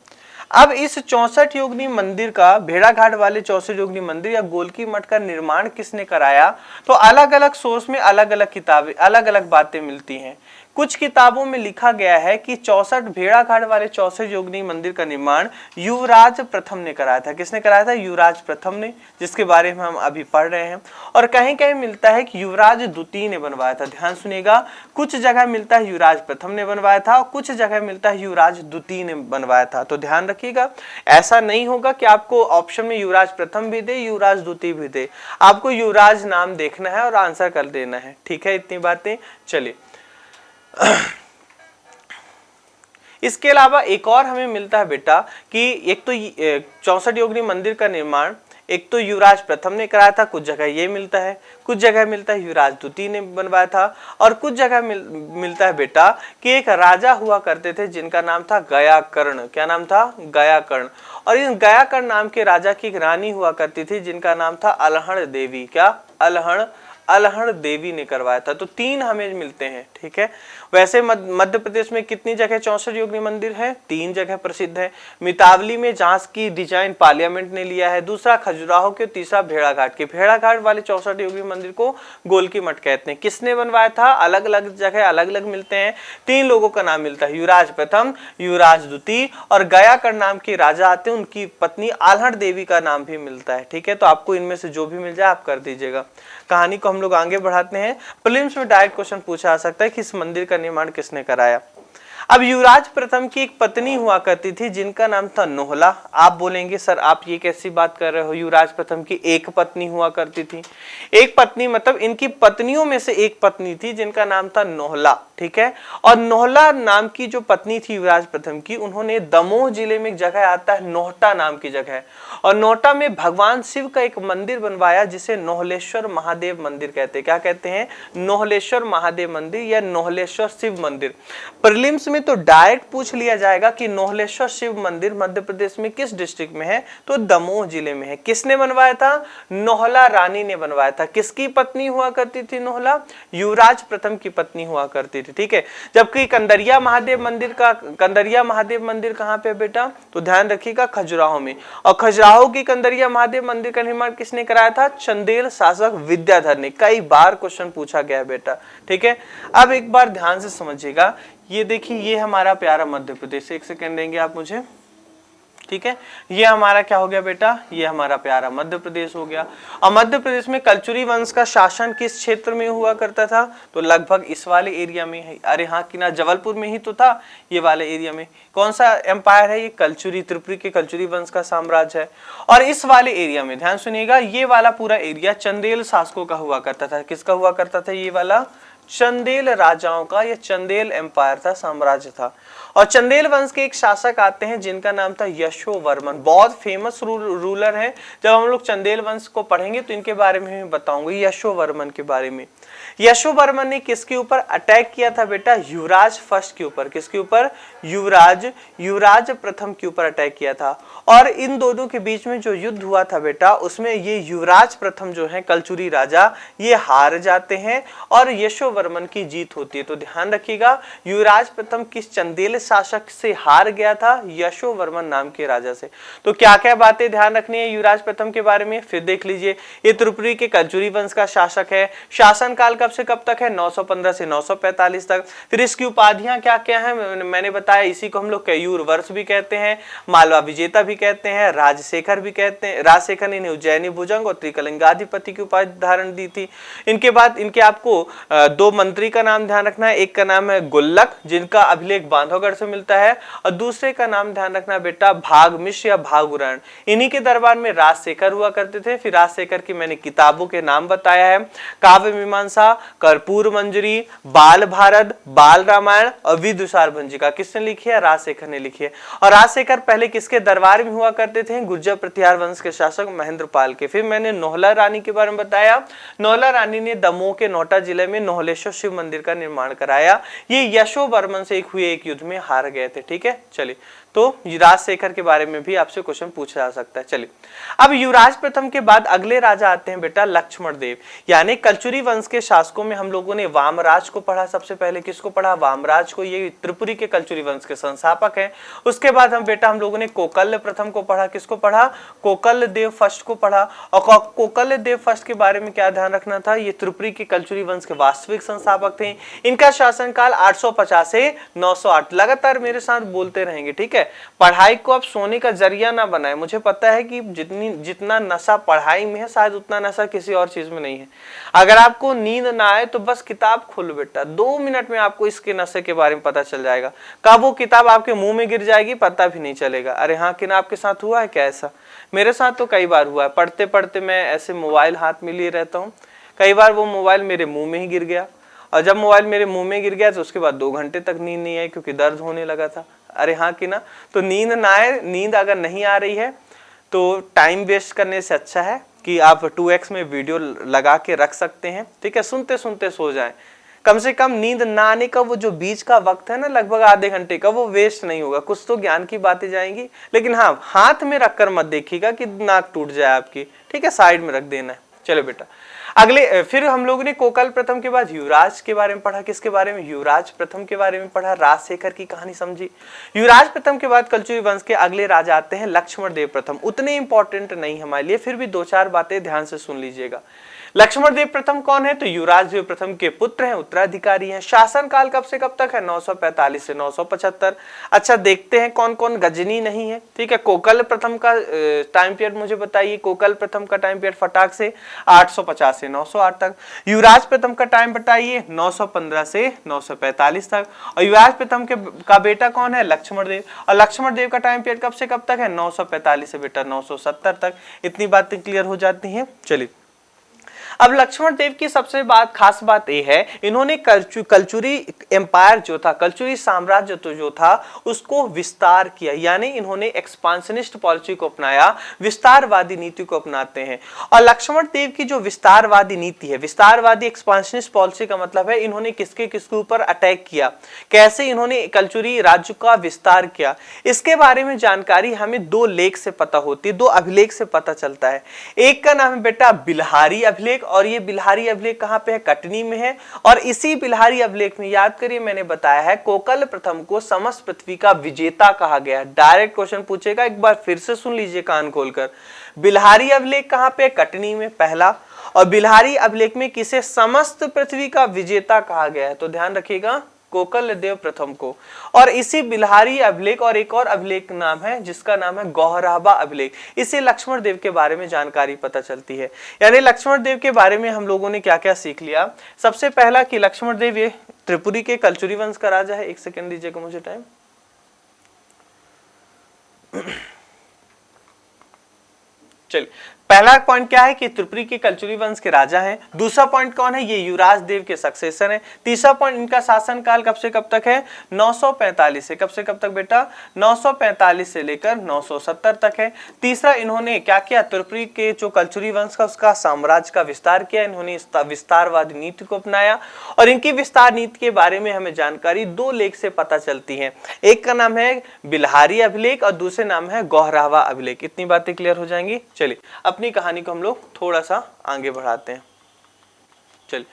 Speaker 1: अब इस 64 योगिनी मंदिर का, भेड़ाघाट वाले 64 योगिनी मंदिर या गोलकी मठ का निर्माण किसने कराया? तो अलग अलग सोर्स में अलग अलग किताबें, अलग अलग बातें मिलती हैं। कुछ किताबों में लिखा गया है कि 64 भेड़ाघाट वाले 64 योगिनी मंदिर का निर्माण युवराज प्रथम ने कराया था। किसने कराया था? युवराज प्रथम ने, जिसके बारे में हम अभी पढ़ रहे हैं। और कहीं कहीं मिलता है कि युवराज द्वितीय ने बनवाया था। ध्यान सुनिएगा, कुछ जगह मिलता है युवराज प्रथम ने बनवाया था और कुछ जगह मिलता है युवराज द्वितीय ने बनवाया था। तो ध्यान रखिएगा, ऐसा नहीं होगा कि आपको ऑप्शन में युवराज प्रथम भी दे, युवराज द्वितीय भी दे। आपको युवराज नाम देखना है और आंसर कर देना है। ठीक है, इतनी बातें। चलिए, इसके अलावा एक और हमें मिलता है बेटा कि एक तो 64 योगिनी मंदिर का निर्माण एक तो युवराज प्रथम ने कराया था, कुछ जगह ये मिलता है, कुछ जगह मिलता है युवराज द्वितीय ने बनवाया था, और कुछ जगह मिलता है बेटा कि एक राजा हुआ करते थे जिनका नाम था गयाकर्ण। क्या नाम था? गयाकर्ण। और इस गयाकर्ण नाम के राजा की एक रानी हुआ करती थी जिनका नाम था अलहण देवी। क्या? अलहण देवी ने करवाया था। तो 3 हमें मिलते हैं। ठीक है, वैसे मध्य प्रदेश में कितनी जगह 64 योगिनी मंदिर है? 3 जगह प्रसिद्ध है। मितावली में जहाँ की डिजाइन पार्लियामेंट ने लिया है, दूसरा खजुराहो के, तीसरा भेड़ाघाट के। भेड़ाघाट वाले 64 योगिनी मंदिर को गोलकी मठ कहते हैं। किसने बनवाया था? अलग अलग जगह अलग अलग मिलते हैं। 3 लोगों का नाम मिलता है, युवराज प्रथम, युवराज द्वितीय, और गयाकर्ण नाम के राजा आते हैं, उनकी पत्नी अलहण देवी का नाम भी मिलता है। ठीक है, तो आपको इनमें से जो भी मिल जाए आप कर दीजिएगा। कहानी को हम लोग आगे बढ़ाते हैं। प्रीलिम्स में डायरेक्ट क्वेश्चन पूछा जा सकता है कि इस मंदिर का निर्माण किसने कराया। अब युवराज प्रथम की एक पत्नी हुआ करती थी जिनका नाम था नोहला। आप बोलेंगे सर आप ये कैसी बात कर रहे हो, युवराज प्रथम की एक पत्नी हुआ करती थी। एक पत्नी मतलब इनकी पत्नियों में से एक पत्नी थी जिनका नाम था नोहला। ठीक है, और नोहला नाम की जो पत्नी थी युवराज प्रथम की, उन्होंने दमोह जिले में एक जगह आता है नोहटा नाम की जगह है, और नोहटा में भगवान शिव का एक मंदिर बनवाया जिसे नोहलेश्वर महादेव मंदिर कहते हैं। क्या कहते हैं? नोहलेश्वर महादेव मंदिर या नोहलेश्वर शिव मंदिर। प्रीलिम्स में तो डायरेक्ट पूछ लिया जाएगा कि नोहलेश्वर शिव मंदिर मध्य प्रदेश में किस डिस्ट्रिक्ट में है? तो दमोह जिले में है। किसने बनवाया था? नोहला रानी ने बनवाया था। किसकी पत्नी हुआ करती थी नोहला? युवराज प्रथम की पत्नी हुआ करती थी। ठीक है, जबकि कंदरिया महादेव मंदिर कहाँ पे बेटा? तो ध्यान रखिएगा, खजुराहो में। और खजुराहो की कंदरिया महादेव मंदिर का निर्माण किसने कराया था? चंदेल शासक विद्याधर ने। कई बार क्वेश्चन पूछा गया बेटा। ठीक है, अब एक बार ध्यान से समझिएगा, ये देखिए ये हमारा प्यारा मध्य प्रदेश। एक सेकंड देंगे आप मुझे। ठीक है, ये हमारा क्या हो गया बेटा? ये हमारा प्यारा मध्य प्रदेश हो गया। और मध्य प्रदेश में कलचुरी वंश का शासन किस क्षेत्र में हुआ करता था? तो लगभग इस वाले एरिया में है। अरे हाँ कि ना, जबलपुर में ही तो था ये वाले एरिया में। कौन सा एम्पायर है ये? कलचुरी, त्रिपुरी के कलचुरी वंश का साम्राज्य है। और इस वाले एरिया में ध्यान सुनिएगा, ये वाला पूरा एरिया चंदेल शासकों का हुआ करता था। किसका हुआ करता था? ये वाला चंदेल राजाओं का, या चंदेल एम्पायर था, साम्राज्य था। और चंदेल वंश के एक शासक आते हैं जिनका नाम था यशोवर्मन। बहुत फेमस रूलर है। जब हम लोग चंदेल वंश को पढ़ेंगे तो इनके बारे में मैं बताऊंगा, यशोवर्मन के बारे में। यशोवर्मन ने किसके ऊपर अटैक किया था बेटा? युवराज फर्स्ट के ऊपर। किसके ऊपर? युवराज प्रथम के ऊपर अटैक किया था। और इन दोनों के बीच में जो युद्ध हुआ था बेटा, उसमें ये युवराज प्रथम जो है कलचुरी राजा, ये हार जाते हैं और यशोवर्मन की जीत होती है। तो ध्यान रखिएगा, युवराज प्रथम किस चंदेल शासक से हार गया था? यशोवर्मन नाम के राजा से। तो क्या क्या बातें ध्यान रखनी है युवराज प्रथम के बारे में, फिर देख लीजिए। ये त्रिपुरी के कलचुरी वंश का शासक है। शासन काल कब से कब तक है? 915 से 945 तक। फिर इसकी उपाधियां क्या क्या है मैंने बताया, इसी को हम लोग कैयूर वर्ष भी कहते हैं, मालवा विजेता भी कहते हैं, राजशेखर भी कहते हैं। राजशेखर ने उज्जैनी भुजंग और त्रिकलिंगाधिपति की उपाधि धारण दी थी। इनके बाद इनके आपको दो मंत्री का नाम ध्यान रखना है। एक का नाम है गुल्लक, जिनका अभिलेख बांधवगढ़ से मिलता है, और दूसरे का नाम ध्यान रखना बेटा भागमिश्र या भागुरण। इन्हीं के दरबार में राजशेखर हुआ करते थे। फिर राजशेखर की मैंने किताबों के नाम बताया है, काव्य मीमांसा, कर्पूर मंजरी, बाल भारत, बाल रामायण और विदुषार भंजिका। किसने लिखी है? राजशेखर ने लिखी है। और राजशेखर पहले किसके दरबार में हुआ करते थे? गुर्जर प्रतिहार वंश के शासक महेंद्रपाल के। फिर मैंने नौहला रानी के बारे में बताया। नौहला रानी ने दमोह के नोटा जिले में नौहलेश्वर शिव मंदिर का निर्माण कराया। ये यशोवर्मन से हुए एक युद्ध में हार गए थे। ठीक है, चलिए। तो राजशेखर के बारे में भी आपसे क्वेश्चन पूछा जा सकता है। चलिए, अब युवराज प्रथम के बाद अगले राजा आते हैं बेटा लक्ष्मण देव। यानी कलचुरी वंश के शासकों में हम लोगों ने वामराज को पढ़ा। सबसे पहले किसको पढ़ा? वामराज को। ये त्रिपुरी के कलचुरी वंश के संस्थापक हैं। उसके बाद हम लोगों ने कोकल्य प्रथम को पढ़ा। किसको पढ़ा? कोकल्य देव फर्स्ट को पढ़ा। और कोकल्य देव फर्स्ट के बारे में क्या ध्यान रखना था? ये त्रिपुरी के कलचुरी वंश के वास्तविक संस्थापक थे। इनका शासनकाल 850 से 908। लगातार मेरे साथ बोलते रहेंगे, ठीक है। पढ़ाई को आप सोने का जरिया ना बनाए। मुझे पता है कि जितना नशा पढ़ाई में है, शायद उतना नशा किसी और चीज में नहीं है। अगर आपको नींद ना आए तो बस किताब खोलो बेटा, 2 मिनट में आपको इसके नशे के बारे में पता चल जाएगा। कब वो किताब आपके मुंह में गिर जाएगी पता भी नहीं चलेगा। अरे हाँ, कि ना आपके साथ हुआ है क्या ऐसा? मेरे साथ तो कई बार हुआ है। पढ़ते पढ़ते मैं ऐसे मोबाइल हाथ में लिए रहता हूँ, कई बार वो मोबाइल मेरे मुंह में ही गिर गया। और जब मोबाइल मेरे मुंह में गिर गया तो उसके बाद 2 घंटे तक नींद नहीं आई, क्योंकि दर्द होने लगा था। अरे हाँ कि ना? तो नींद ना आए, नींद अगर नहीं आ रही है तो टाइम वेस्ट करने से अच्छा है कि आप 2x में वीडियो लगा के रख सकते हैं। ठीक है, सुनते सुनते सो जाएं। कम से कम नींद ना आने का वो जो बीच का वक्त है ना, लगभग आधे घंटे का, वो वेस्ट नहीं होगा। कुछ तो ज्ञान की बातें जाएंगी, लेकिन हाँ, हाथ में रखकर मत देखिएगा कि नाक टूट जाए आपकी। ठीक है, साइड में रख देना है। चलो बेटा, अगले फिर हम लोगों ने कोकल प्रथम के बाद युवराज के बारे में पढ़ा। किसके बारे में? युवराज प्रथम के बारे में पढ़ा। राजशेखर की कहानी समझी। युवराज प्रथम के बाद कलचुरी वंश के अगले राजा आते हैं लक्ष्मण देव प्रथम। उतने इंपॉर्टेंट नहीं हमारे लिए, फिर भी 2-4 बातें ध्यान से सुन लीजिएगा। लक्ष्मण देव प्रथम कौन है? तो युवराज देव प्रथम के पुत्र हैं, उत्तराधिकारी हैं। शासन काल कब से कब तक है? 945 से 975। अच्छा, देखते हैं कौन कौन गजनी नहीं है। ठीक है, कोकल प्रथम का टाइम पीरियड मुझे बताइए। कोकल प्रथम का टाइम पीरियड फटाक से 850 से 908 तक। युवराज प्रथम का टाइम बताइए, 915 से 945 तक। और युवराज प्रथम का बेटा कौन है? लक्ष्मण देव। और लक्ष्मण देव का टाइम पीरियड कब से कब तक है? 945 से बेटा 970 तक। इतनी बातें क्लियर हो जाती हैं। चलिए, अब लक्ष्मण देव की सबसे खास बात यह है, इन्होंने कलचुरी एम्पायर जो था, कलचुरी साम्राज्य जो था, उसको विस्तार किया। यानी इन्होंने एक्सपांशनिस्ट पॉलिसी को अपनाया, विस्तारवादी नीति को अपनाते हैं। और लक्ष्मण देव की जो विस्तारवादी नीति है, विस्तारवादी एक्सपांशनिस्ट पॉलिसी का मतलब है इन्होंने किसके ऊपर अटैक किया, कैसे इन्होंने कलचुरी राज्य का विस्तार किया, इसके बारे में जानकारी हमें 2 लेख से पता होती है, 2 अभिलेख से पता चलता है। एक का नाम है बेटा बिल्हारी अभिलेख, और ये बिल्हारी अभिलेख कहां पे है? कटनी में है। और इसी बिल्हारी अभिलेख में, याद करिए मैंने बताया है, कोकल प्रथम को समस्त पृथ्वी का विजेता कहा गया। डायरेक्ट क्वेश्चन पूछेगा, एक बार फिर से सुन लीजिए कान खोलकर। बिल्हारी अभिलेख कहां पे? कटनी में, पहला। और बिल्हारी अभिलेख में किसे समस्त पृथ्वी का विजेता कहा गया है? तो ध्यान रखिएगा, कोकल देव प्रथम को। और इसी बिल्हारी अभिलेख और एक और अभिलेख नाम है जिसका नाम है गौहराबा अभिलेख। इससे लक्ष्मण देव के बारे में जानकारी पता चलती है। यानी लक्ष्मण देव के बारे में हम लोगों ने क्या क्या सीख लिया। सबसे पहला कि लक्ष्मण देव ये त्रिपुरी के कलचुरी वंश का राजा है। 1 सेकंड दीजिएगा मुझे टाइम। चलिए, पहला पॉइंट क्या है कि त्रिपुरी के कलचुरी वंश के राजा हैं। दूसरा पॉइंट कौन है, ये युवराज देव के सक्सेसर हैं। तीसरा पॉइंट, इनका शासनकाल कब से कब तक है, 945 से कब से कब तक बेटा, 945 से लेकर 970 तक है। तीसरा, इन्होंने क्या किया, त्रिपुरी के जो कलचुरी वंश का उसका साम्राज्य का विस्तार किया, इन्होंने विस्तारवादी नीति को अपनाया। और इनकी विस्तार नीति के बारे में हमें जानकारी दो लेख से पता चलती है, एक का नाम है बिल्हारी अभिलेख और दूसरे नाम है गौहरावा अभिलेख। इतनी बातें क्लियर हो जाएंगी। चलिए अपनी कहानी को हम लोग थोड़ा सा आगे बढ़ाते हैं। चलिए,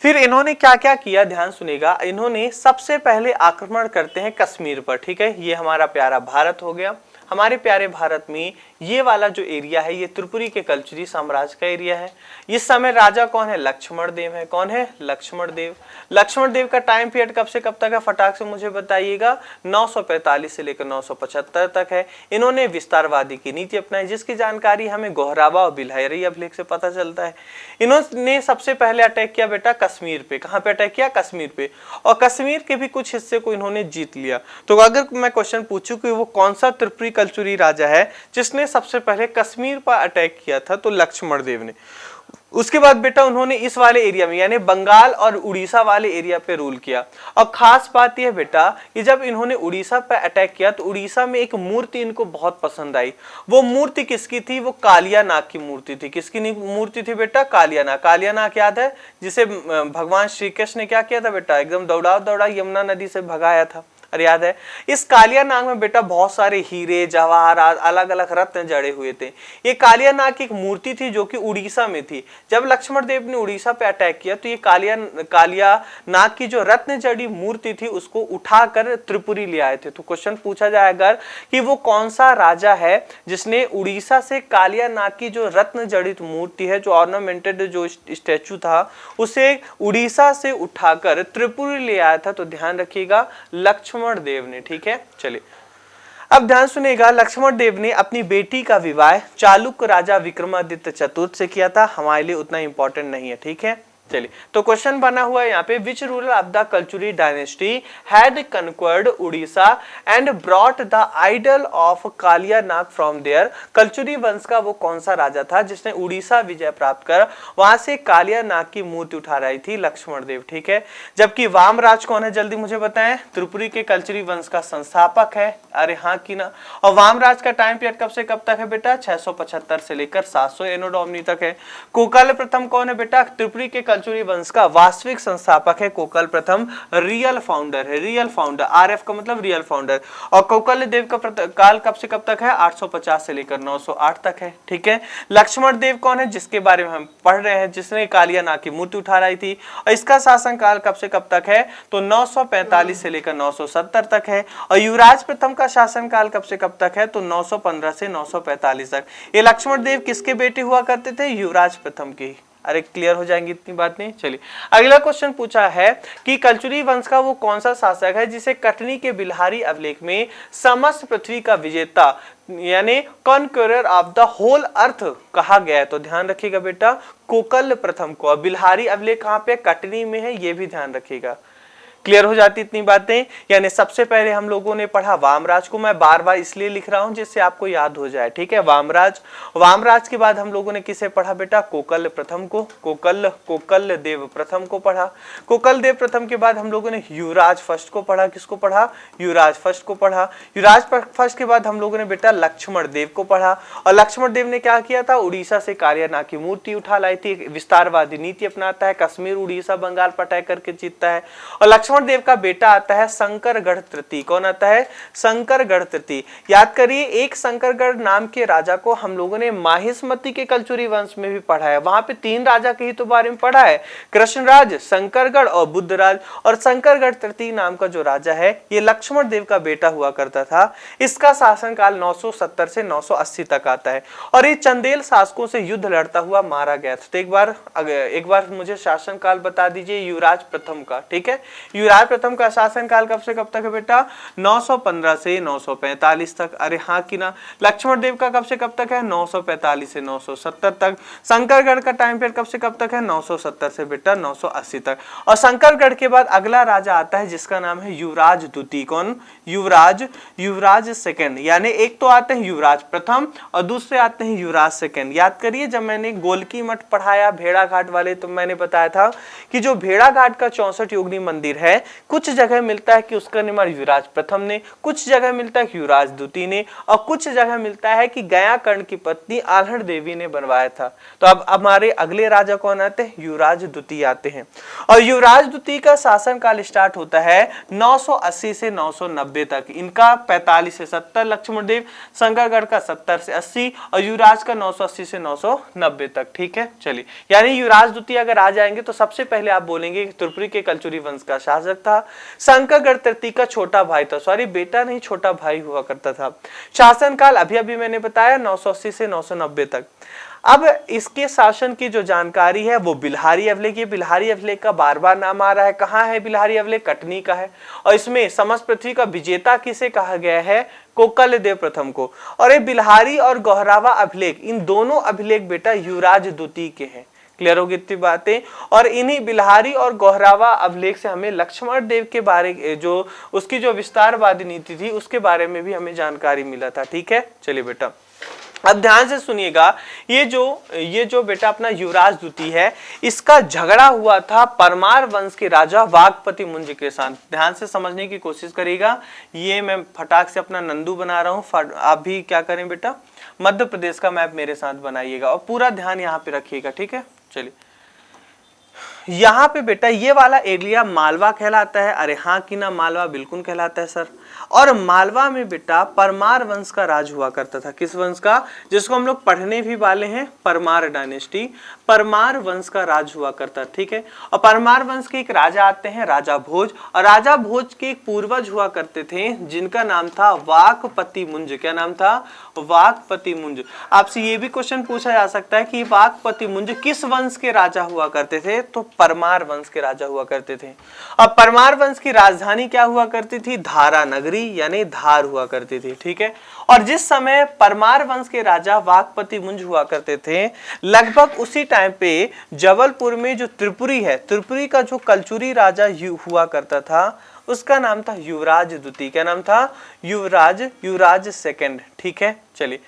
Speaker 1: फिर इन्होंने क्या क्या किया, ध्यान सुनेगा। इन्होंने सबसे पहले आक्रमण करते हैं कश्मीर पर, ठीक है, ये हमारा प्यारा भारत हो गया। हमारे प्यारे भारत में ये वाला जो एरिया है ये त्रिपुरी के कलचुरी साम्राज्य का एरिया है। इस समय राजा कौन है, लक्ष्मण देव है। कौन है, लक्ष्मण देव। लक्ष्मण देव का टाइम पीरियड कब से कब तक है, फटाक से मुझे बताइएगा, 945 से लेकर 975 तक है। इन्होंने विस्तारवादी की नीति अपनाई, जिसकी जानकारी हमें गौहरावा और बिल्हारी अभिलेख से पता चलता है। इन्होंने सबसे पहले अटैक किया बेटा कश्मीर पे। कहां पे अटैक किया, कश्मीर पे। और कश्मीर के भी कुछ हिस्से को इन्होंने जीत लिया। तो अगर मैं क्वेश्चन पूछूं कि वो कौन सा त्रिपुरी कलचुरी राजा है जिसने सबसे पहले कश्मीर पर अटैक किया था, तो लक्ष्मण देव ने। उसके बाद बेटा उन्होंने इस वाले एरिया में यानी बंगाल और उड़ीसा वाले एरिया पे रूल किया। और खास बात यह बेटा कि जब इन्होंने उड़ीसा पे अटैक किया तो उड़ीसा में एक मूर्ति इनको बहुत पसंद आई। वो मूर्ति किसकी थी, वो कालिया नाग की मूर्ति थी। किसकी मूर्ति थी बेटा, कालिया नाग। कालिया नाग याद है, जिसे भगवान श्री कृष्ण ने क्या किया था बेटा, एकदम दौड़ा दौड़ा यमुना नदी से भगाया था, अरे याद है। इस कालिया नाग में बेटा बहुत सारे हीरे जवाहरात अलग अलग रत्न जड़े हुए थे। ये कालिया नाग की एक मूर्ति थी जो कि उड़ीसा में थी। जब लक्ष्मण देव ने उड़ीसा पे अटैक किया तो ये कालिया नाग की जो रत्न जड़ी मूर्ति थी उसको उठाकर त्रिपुरी ले आए थे। तो क्वेश्चन पूछा जाएगा कि वो कौन सा राजा है जिसने उड़ीसा से कालिया नाग की जो रत्न जड़ित मूर्ति है, जो ऑर्नामेंटेड जो स्टैचू था, उसे उड़ीसा से उठाकर त्रिपुरी ले आया था। तो ध्यान रखिएगा, लक्ष्मण देव ने, ठीक है। चलिए अब ध्यान सुनिएगा, लक्ष्मण देव ने अपनी बेटी का विवाह चालुक्य राजा विक्रमादित्य चतुर्थ से किया था। हमारे लिए उतना इंपॉर्टेंट नहीं है, ठीक है। चलिए, तो क्वेश्चन बना हुआ है यहाँ पे, which ruler of the Kalachuri dynasty had conquered Orissa and brought the idol of Kaliya Naag from there. Kalachuri वंश का वो कौन सा राजा था जिसने उड़ीसा विजय प्राप्त कर वहां से कालिया नाग की मूर्ति उठा रही थी, लक्ष्मण देव, ठीक है। जबकि वामराज कौन है, जल्दी मुझे बताएं, त्रिपुरी के कलचुरी वंश का संस्थापक है, अरे हाँ की ना। और वामराज का टाइम पीरियड कब से कब तक है बेटा, 675 से लेकर 700 एनो डोमिनी तक है। कोकल प्रथम कौन है बेटा, त्रिपुरी के कलचुरी वंश का वास्तविक संस्थापक है कोकल प्रथम, रियल फाउंडर है, रियल फाउंडर, आरएफ का मतलब रियल फाउंडर। और कोकल देव का काल कब से कब तक है, 850 से लेकर 908 तक है, ठीक है। लक्ष्मण देव कौन है, जिसके बारे में हम पढ़ रहे हैं, जिसने कालिया नाग की मूर्ति उठा रही थी। और इसका शासन काल कब से कब तक है, तो 945 से लेकर 970 तक है। और युवराज प्रथम का शासन काल कब से कब तक है, तो 915 से 945 तक। ये लक्ष्मण देव किसके बेटे हुआ करते थे, युवराज प्रथम की। अरे क्लियर हो जाएंगी इतनी बात नहीं। चलिए अगला क्वेश्चन पूछा है कि कलचुरी वंश का वो कौन सा शासक है जिसे कटनी के बिल्हारी अभिलेख में समस्त पृथ्वी का विजेता यानी conqueror of the whole earth कहा गया है। तो ध्यान रखिएगा बेटा, कोकल प्रथम को। बिल्हारी अभिलेख कहाँ पे, कटनी में है, ये भी ध्यान रखिएगा। क्लियर हो जाती इतनी बातें। यानी सबसे पहले हम लोगों ने पढ़ा वामराज को, मैं बार बार इसलिए लिख रहा हूं जिससे आपको याद हो जाए, ठीक है। वामराज के बाद हम लोगों ने किसे पढ़ा बेटा, कोकल प्रथम को, कोकल देव प्रथम को पढ़ा। कोकल देव प्रथम के बाद हम लोगों ने युवराज फर्स्ट को पढ़ा। किसको पढ़ा, युवराज फर्स्ट को पढ़ा। युवराज फर्स्ट के बाद हम लोगों ने बेटा लक्ष्मण देव को पढ़ा। और लक्ष्मण देव ने क्या किया था, उड़ीसा से कालिया नाग की मूर्ति उठा लाई थी, विस्तारवादी नीति अपनाता है, कश्मीर उड़ीसा बंगाल पर अटैक करके जीतता है। और लक्ष्मण देव का बेटा आता है शंकरगढ़ तृतीय। कौन आता है, शंकरगढ़ तृतीय। याद करिए, एक शंकरगढ़ नाम के राजा को हम लोगों ने माहिष्मती के कलचुरी वंश में भी पढ़ा है। वहां पे 3 राजा के ही तो बारे में पढ़ा है, कृष्णराज, शंकरगढ़ और बुद्धराज। और शंकरगढ़ तृतीय नाम का जो राजा है ये लक्ष्मण देव का बेटा हुआ करता था। इसका शासनकाल 970 से 980 तक आता है। और ये चंदेल शासकों से युद्ध लड़ता हुआ मारा गया था। तो एक बार मुझे शासनकाल बता दीजिए युवराज प्रथम का, ठीक है। युवराज प्रथम का शासनकाल कब से कब तक है बेटा? 915 से 945 तक। अरे हाँ कि ना। लक्ष्मण देव का कब से कब तक है? 945 से 970 तक। शंकरगढ़ का टाइम पीरियड कब से कब तक है? 970 से बेटा 980 तक। और शंकरगढ़ के बाद अगला राजा आता है जिसका नाम है युवराज द्वितीय। कौन? युवराज सेकंड। यानी एक तो आते हैं युवराज प्रथम और दूसरे आते हैं युवराज सेकंड। याद करिए जब मैंने गोलकी मठ पढ़ाया भेड़ाघाट वाले तो मैंने बताया था कि जो भेड़ाघाट का 64 योगिनी मंदिर है, कुछ जगह मिलता है कि उसका निर्माण युवराज प्रथम ने, कुछ जगह मिलता है कि युवराज द्वितीय ने, और कुछ जगह मिलता है कि गया कर्ण की पत्नी आल्हड़ देवी ने बनवाया था। तो अब हमारे अगले राजा कौन आते हैं? युवराज द्वितीय आते हैं। और युवराज द्वितीय का शासनकाल स्टार्ट होता है 980 से 990 तक। इनका 45 से 70, लक्ष्मण देव शंकरगढ़ का 70 से 80 और युवराज का 980 से 990 तक। ठीक है, चलिए। यानी युवराज द्वितीय अगर आ जाएंगे तो सबसे पहले आप बोलेंगे कि त्रिपुरी के कलचुरी वंश का शासक था। शंकरगढ़ तृतीय का छोटा भाई था, सॉरी बेटा नहीं छोटा भाई हुआ करता था। शासनकाल अभी अभी मैंने बताया 980 से 990 तक। अब इसके शासन की जो जानकारी है वो बिल्हारी अभिलेख। ये बिल्हारी अभिलेख का बार बार नाम आ रहा है। कहाँ है बिल्हारी अभिलेख? कटनी का है। और इसमें समस्त पृथ्वी का विजेता किसे कहा गया है? कोकल देव प्रथम को। और ये बिल्हारी और गोहरावा अभिलेख, इन दोनों अभिलेख बेटा युवराज द्वितीय के हैं। क्लियर होगी इतनी बातें। और इन्हीं बिल्हारी और गोहरावा अभिलेख से हमें लक्ष्मण देव के बारे जो उसकी जो विस्तारवादी नीति थी उसके बारे में भी हमें जानकारी मिला था। ठीक है, चलिए बेटा अब ध्यान से सुनिएगा। ये जो बेटा अपना युवराज द्वितीय है, इसका झगड़ा हुआ था परमार वंश के राजा वाकपति मुंज के साथ। ध्यान से समझने की कोशिश करिएगा। ये मैं फटाक से अपना नंदू बना रहा हूँ, आप भी क्या करें बेटा, मध्य प्रदेश का मैप मेरे साथ बनाइएगा और पूरा ध्यान यहाँ पे रखिएगा। ठीक है, चलिए। यहाँ पे बेटा ये वाला एरिया मालवा कहलाता है। अरे हाँ कि ना, मालवा बिल्कुल कहलाता है सर। और मालवा में बेटा परमार वंश का राज हुआ करता था। किस वंश का? जिसको हम लोग पढ़ने भी वाले हैं, परमार डायनेस्टी। परमार वंश का राज हुआ करता। ठीक है। और परमार वंश के एक राजा आते हैं, राजा भोज। और राजा भोज के एक पूर्वज हुआ करते थे जिनका नाम था वाकपति मुंज। क्या नाम था? वाकपति मुंज। आपसे ये भी क्वेश्चन पूछा जा सकता है कि वाकपति मुंज किस वंश के राजा हुआ करते थे? तो परमार वंश के राजा हुआ करते थे। अब परमार वंश की राजधानी क्या हुआ करती थी? धारा नगरी यानी धार हुआ करती थी। ठीक है। और जिस समय परमार वंश के राजा वाकपति मुंज हुआ करते थे, लगभग उसी टाइम पे जबलपुर में जो त्रिपुरी है, त्रिपुरी का जो कलचुरी राजा हुआ करता था उसका नाम था युवराज द्वितीय। क्या नाम था? युवराज सेकंड। ठीक है, चलिए।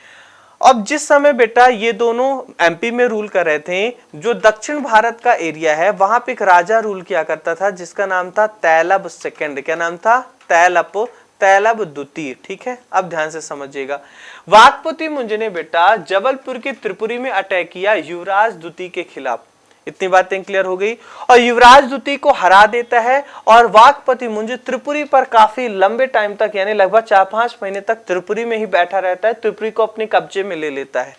Speaker 1: अब जिस समय बेटा ये दोनों एमपी में रूल कर रहे थे, जो दक्षिण भारत का एरिया है वहां पे एक राजा रूल किया करता था जिसका नाम था तैलब सेकंड। क्या नाम था? तैलब द्वितीय। ठीक है, अब ध्यान से समझिएगा। वाकपति मुंज ने बेटा जबलपुर के त्रिपुरी में अटैक किया युवराज द्वितीय के खिलाफ। इतनी बातें क्लियर हो गई। और युवराज द्वितीय को हरा देता है और वाकपति मुंज त्रिपुरी पर काफी लंबे टाइम तक यानी लगभग 4-5 महीने तक त्रिपुरी में ही बैठा रहता है, त्रिपुरी को अपने कब्जे में ले लेता है।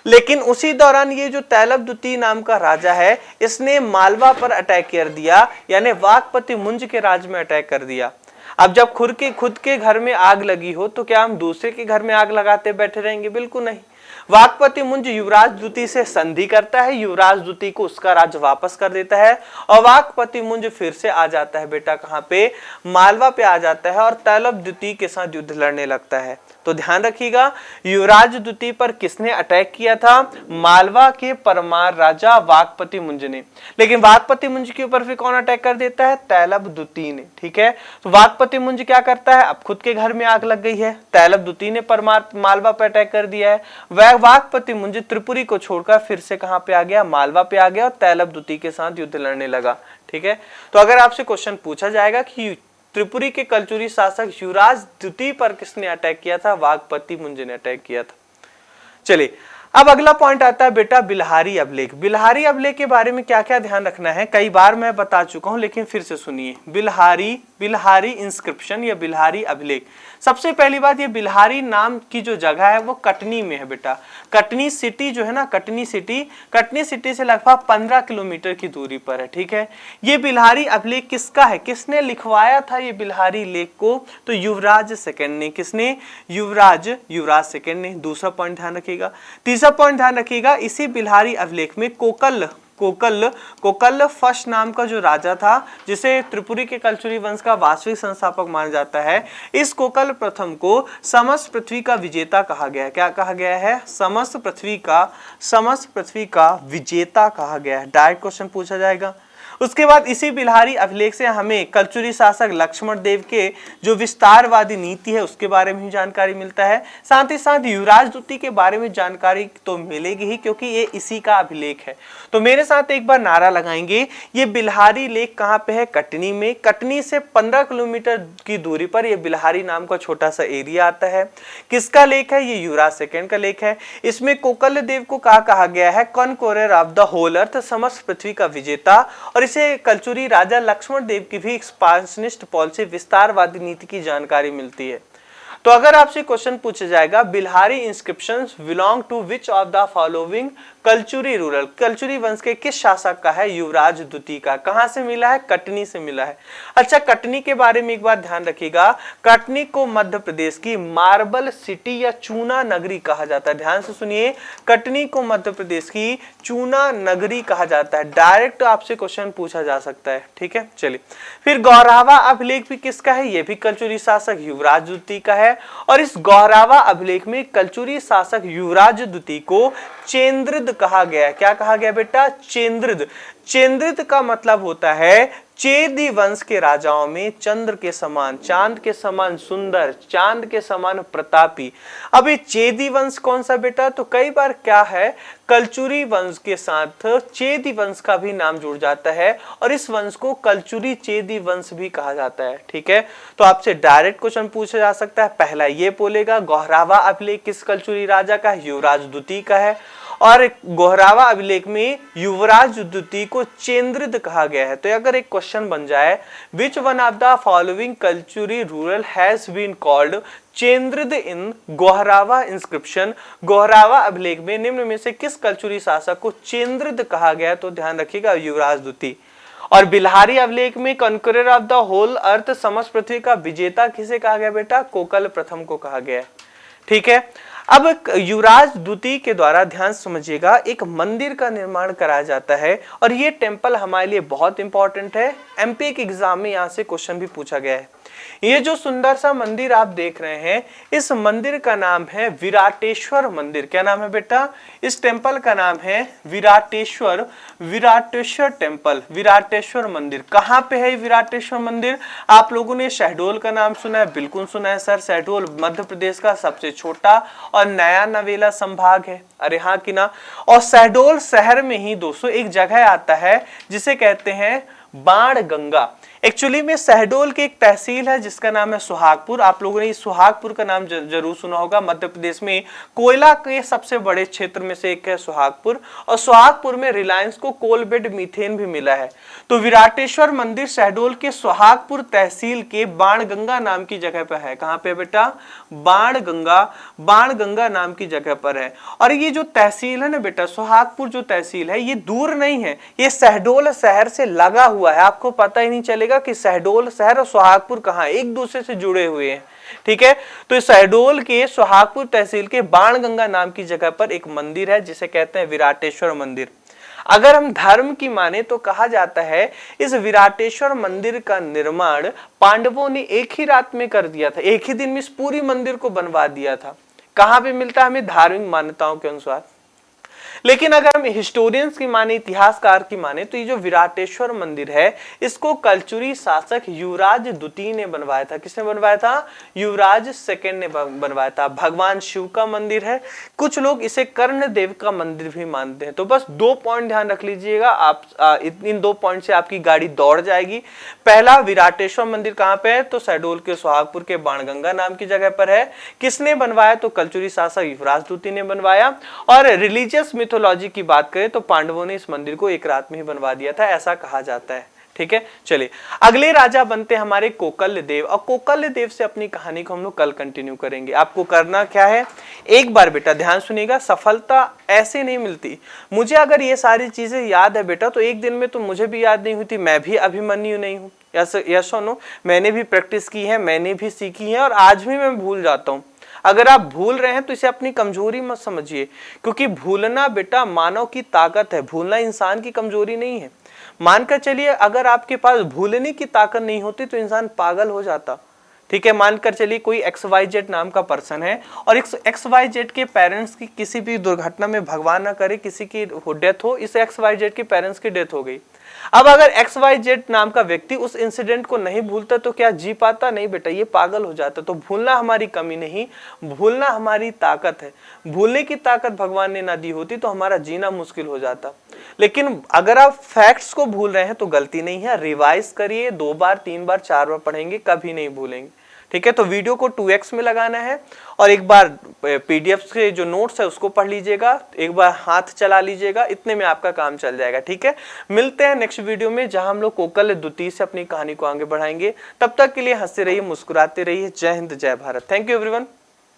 Speaker 1: लेकिन उसी दौरान ये जो तैलब द्वितीय नाम का राजा है, इसने मालवा पर अटैक कर दिया, यानी वाकपति मुंज के राज में अटैक कर दिया। अब जब खुद के घर में आग लगी हो तो क्या हम दूसरे के घर में आग लगाते बैठे रहेंगे? बिल्कुल नहीं। वाकपति मुंज युवराज द्वितीय से संधि करता है, युवराज द्वितीय को उसका राज्य वापस कर देता है और वाकपति मुंज फिर से आ जाता है बेटा कहाँ पे? मालवा पे आ जाता है और तैलब द्वितीय के साथ युद्ध लड़ने लगता है। तो ध्यान रखिएगा, युवराज द्वितीय पर किसने अटैक किया था? मालवा के परमार राजा वाकपति मुंज ने। लेकिन वाकपति मुंज के ऊपर फिर कौन अटैक कर देता है? तैलब द्वितीय ने। ठीक है, तो वाकपति मुंज क्या करता है? अब खुद के घर में आग लग गई है, तैलब द्वितीय ने मालवा पर अटैक कर दिया है। वह वाकपति मुंज त्रिपुरी को छोड़कर फिर से कहां पे आ गया? मालवा पे आ गया और तैलब द्वितीय के साथ युद्ध लड़ने लगा। ठीक है, तो अगर आपसे क्वेश्चन पूछा जाएगा कि त्रिपुरी के कलचुरी शासक युवराज द्वितीय पर किसने अटैक किया था? वाकपति मुंज ने अटैक किया था। चलिए, अब अगला पॉइंट आता है बेटा बिल्हारी अभिलेख। बिल्हारी अभिलेख के बारे में क्या क्या ध्यान रखना है, कई बार मैं बता चुका हूं लेकिन फिर से सुनिए। बिल्हारी इंस्क्रिप्शन या बिल्हारी अभिलेख। सबसे पहली बात, ये बिल्हारी नाम की जो जगह है वो कटनी में है बेटा। कटनी सिटी जो है ना, कटनी सिटी से लगभग 15 किलोमीटर की दूरी पर है। ठीक है, ये बिल्हारी अभिलेख किसका है? किसने लिखवाया था ये बिल्हारी लेख को? तो युवराज सेकंड ने। किसने? युवराज सेकंड ने। दूसरा पॉइंट ध्यान रखिएगा। तीसरा पॉइंट ध्यान रखिएगा, इसी बिल्हारी अभिलेख में कोकल कोकल फर्स्ट नाम का जो राजा था, जिसे त्रिपुरी के कलचुरी वंश का वास्तविक संस्थापक माना जाता है, इस कोकल प्रथम को समस्त पृथ्वी का विजेता कहा गया है। क्या कहा गया है? समस्त पृथ्वी का विजेता कहा गया है। डायरेक्ट क्वेश्चन पूछा जाएगा। उसके बाद इसी बिल्हारी अभिलेख से हमें कलचुरी शासक लक्ष्मण देव के जो विस्तारवादी नीति है उसके बारे में जानकारी मिलता है। साथ ही साथ युवराज द्वितीय के बारे में जानकारी तो मिलेगी ही, क्योंकि ये इसी का अभिलेख है। तो मेरे साथ एक बार नारा लगाएंगे। ये बिल्हारी लेक कहाँ पे है? कटनी में। कटनी से 15 किलोमीटर की दूरी पर यह बिल्हारी नाम का छोटा सा एरिया आता है। किसका लेक है? ये युवराज सेकंड का लेक है। इसमें कोकल देव को कहा गया है कॉन्कोरर ऑफ द होल अर्थ, समस्त पृथ्वी का विजेता। और इसे कलचुरी राजा लक्ष्मण देव की भी एक्सपांशनिस्ट पॉलिसी, विस्तारवादी नीति की जानकारी मिलती है। तो अगर आपसे क्वेश्चन पूछा जाएगा Bilhari inscriptions belong to which of the following Kalachuri ruler, Kalachuri वंश के किस शासक का है? युवराज द्वितीय का। कहां से मिला है? कटनी से मिला है। अच्छा, कटनी के बारे में एक बार ध्यान रखिएगा। कटनी को मध्य प्रदेश की मार्बल सिटी या चूना नगरी कहा जाता है। ध्यान से सुनिए, कटनी को मध्य प्रदेश की चूना नगरी कहा जाता है। डायरेक्ट आपसे क्वेश्चन पूछा जा सकता है। ठीक है, चलिए। फिर गौरावा अभिलेख भी किसका है? यह भी कलचुरी शासक युवराज द्वितीय का है। और इस गौरावा अभिलेख में कलचुरी शासक युवराज द्वितीय को चेंद्रिद कहा गया। क्या कहा गया बेटा? चेंद्रिद। चेंद्रिद का मतलब होता है चेदी वंश के राजाओं में चंद्र के समान, चांद के समान सुंदर, चांद के समान प्रतापी। अब ये चेदी वंश कौन सा बेटा? तो कई बार क्या है, कलचुरी वंश के साथ चेदी वंश का भी नाम जुड़ जाता है और इस वंश को कलचुरी चेदी वंश भी कहा जाता है। ठीक है, तो आपसे डायरेक्ट क्वेश्चन पूछा जा सकता है। पहला ये बोलेगा गौरावा अभिलेख किस कलचुरी राजा का? युवराज द्वितीय का है। और गौरावा अभिलेख में युवराज द्वितीय को चेंद्रिद कहा गया है। तो अगर एक क्वेश्चन बन जाए, which one of the following Kalachuri ruler has been called चेंद्रिद इन गौरावा इंस्क्रिप्शन, गौरावा अभिलेख में निम्न में से किस कल्चुरी शासक को चेंद्रिद कहा गया? तो ध्यान रखिएगा, युवराज द्वितीय। और बिल्हारी अभिलेख में conqueror of the whole earth, समस्त पृथ्वी का विजेता किसे कहा गया बेटा? कोकल प्रथम को कहा गया। ठीक है, अब युवराज द्वितीय के द्वारा ध्यान समझिएगा एक मंदिर का निर्माण कराया जाता है और ये टेम्पल हमारे लिए बहुत इंपॉर्टेंट है। एमपी के एग्जाम में यहाँ से क्वेश्चन भी पूछा गया है। ये जो सुंदर सा मंदिर आप देख रहे हैं, इस मंदिर का नाम है विराटेश्वर मंदिर। क्या नाम है बेटा? इस टेम्पल का नाम है विराटेश्वर टेम्पल, विराटेश्वर मंदिर। कहाँ पे है विराटेश्वर मंदिर? आप लोगों ने शहडोल का नाम सुना है? बिल्कुल सुना है सर। शहडोल मध्य प्रदेश का सबसे छोटा और नया नवेला संभाग है। अरे हाँ कि ना। और शहडोल शहर में ही दोस्तों एक जगह आता है जिसे कहते हैं बाणगंगा। एक्चुअली में शहडोल की एक तहसील है जिसका नाम है सुहागपुर। आप लोगों ने सुहागपुर का नाम जरूर सुना होगा। मध्य प्रदेश में कोयला के सबसे बड़े क्षेत्र में से एक है सुहागपुर, और सुहागपुर में रिलायंस को कोलबेड मीथेन भी मिला है। तो विराटेश्वर मंदिर शहडोल के सुहागपुर तहसील के बाणगंगा नाम की जगह पर है। कहाँ पे बेटा? बाणगंगा नाम की जगह पर है। और ये जो तहसील है ना बेटा, सुहागपुर जो तहसील है, ये दूर नहीं है, ये शहडोल शहर से लगा हुआ है। आपको पता ही नहीं चलेगा कि शहडोल शहर और सुहागपुर कहाँ एक दूसरे से जुड़े हुए हैं। ठीक है, तो शहडोल के सुहागपुर तहसील के बाणगंगा नाम की जगह पर एक मंदिर है जिसे कहते हैं विराटेश्वर मंदिर। अगर हम धर्म की माने तो कहा जाता है इस विराटेश्वर मंदिर का निर्माण पांडवों ने एक ही रात में कर दिया था, एक ही दिन में इस पूरी मंदिर को बनवा दिया था। कहां पे मिलता है हमें? धार्मिक मान्यताओं के अनुसार। लेकिन अगर हम हिस्टोरियंस की माने, इतिहासकार की माने, तो ये जो विराटेश्वर मंदिर है इसको कलचुरी शासक युवराज द्वितीय ने बनवाया था। किसने बनवाया था? युवराज सेकंड ने बनवाया था। भगवान शिव का मंदिर है। कुछ लोग इसे कर्ण देव का मंदिर भी मानते हैं। तो बस 2 पॉइंट ध्यान रख लीजिएगा आप, इन 2 पॉइंट से आपकी गाड़ी दौड़ जाएगी। पहला, विराटेश्वर मंदिर कहाँ पे है? तो शहडोल के सुहागपुर के बाणगंगा नाम की जगह पर है। किसने बनवाया? तो कलचुरी शासक युवराज द्वितीय ने बनवाया। और रिलीजियस मिथोलॉजी की बात करें तो पांडवों ने इस मंदिर को एक रात में ही बनवा दिया था, ऐसा कहा जाता है। ठीक है, चलिए अगले राजा बनते हमारे कोकल देव। और कोकल देव से अपनी कहानी को हम लोग कल कंटिन्यू करेंगे। आपको करना क्या है, एक बार बेटा ध्यान सुनिएगा, सफलता ऐसे नहीं मिलती। मुझे अगर ये सारी चीजें याद है बेटा तो एक दिन में तो मुझे भी याद नहीं होती। मैं भी अभिमन्यु नहीं हूँ, यस नो, मैंने भी प्रैक्टिस की है, मैंने भी सीखी है और आज भी मैं भूल जाता हूँ। अगर आप भूल रहे हैं तो इसे अपनी कमजोरी मत समझिए, क्योंकि भूलना बेटा मानव की ताकत है, भूलना इंसान की कमजोरी नहीं है। मानकर चलिए अगर आपके पास भूलने की ताकत नहीं होती तो इंसान पागल हो जाता। ठीक है, मानकर चलिए कोई XYZ नाम का पर्सन है और XYZ के पेरेंट्स की किसी भी दुर्घटना में, भगवान ना करे, किसी की डेथ हो, इस XYZ के पेरेंट्स की डेथ हो गई। अब अगर XYZ नाम का व्यक्ति उस इंसिडेंट को नहीं भूलता तो क्या जी पाता? नहीं बेटा, ये पागल हो जाता। तो भूलना हमारी कमी नहीं, भूलना हमारी ताकत है। भूलने की ताकत भगवान ने ना दी होती तो हमारा जीना मुश्किल हो जाता। लेकिन अगर आप फैक्ट्स को भूल रहे हैं तो गलती नहीं है, रिवाइज करिए, 2 बार 3 बार 4 बार पढ़ेंगे, कभी नहीं भूलेंगे। ठीक है, तो वीडियो को 2x में लगाना है और एक बार PDF के जो नोट्स है उसको पढ़ लीजिएगा, एक बार हाथ चला लीजिएगा, इतने में आपका काम चल जाएगा। ठीक है, मिलते हैं नेक्स्ट वीडियो में जहां हम लोग कोकल द्वितीय से अपनी कहानी को आगे बढ़ाएंगे। तब तक के लिए हंसते रहिए, मुस्कुराते रहिए। जय हिंद, जय भारत। Thank you everyone.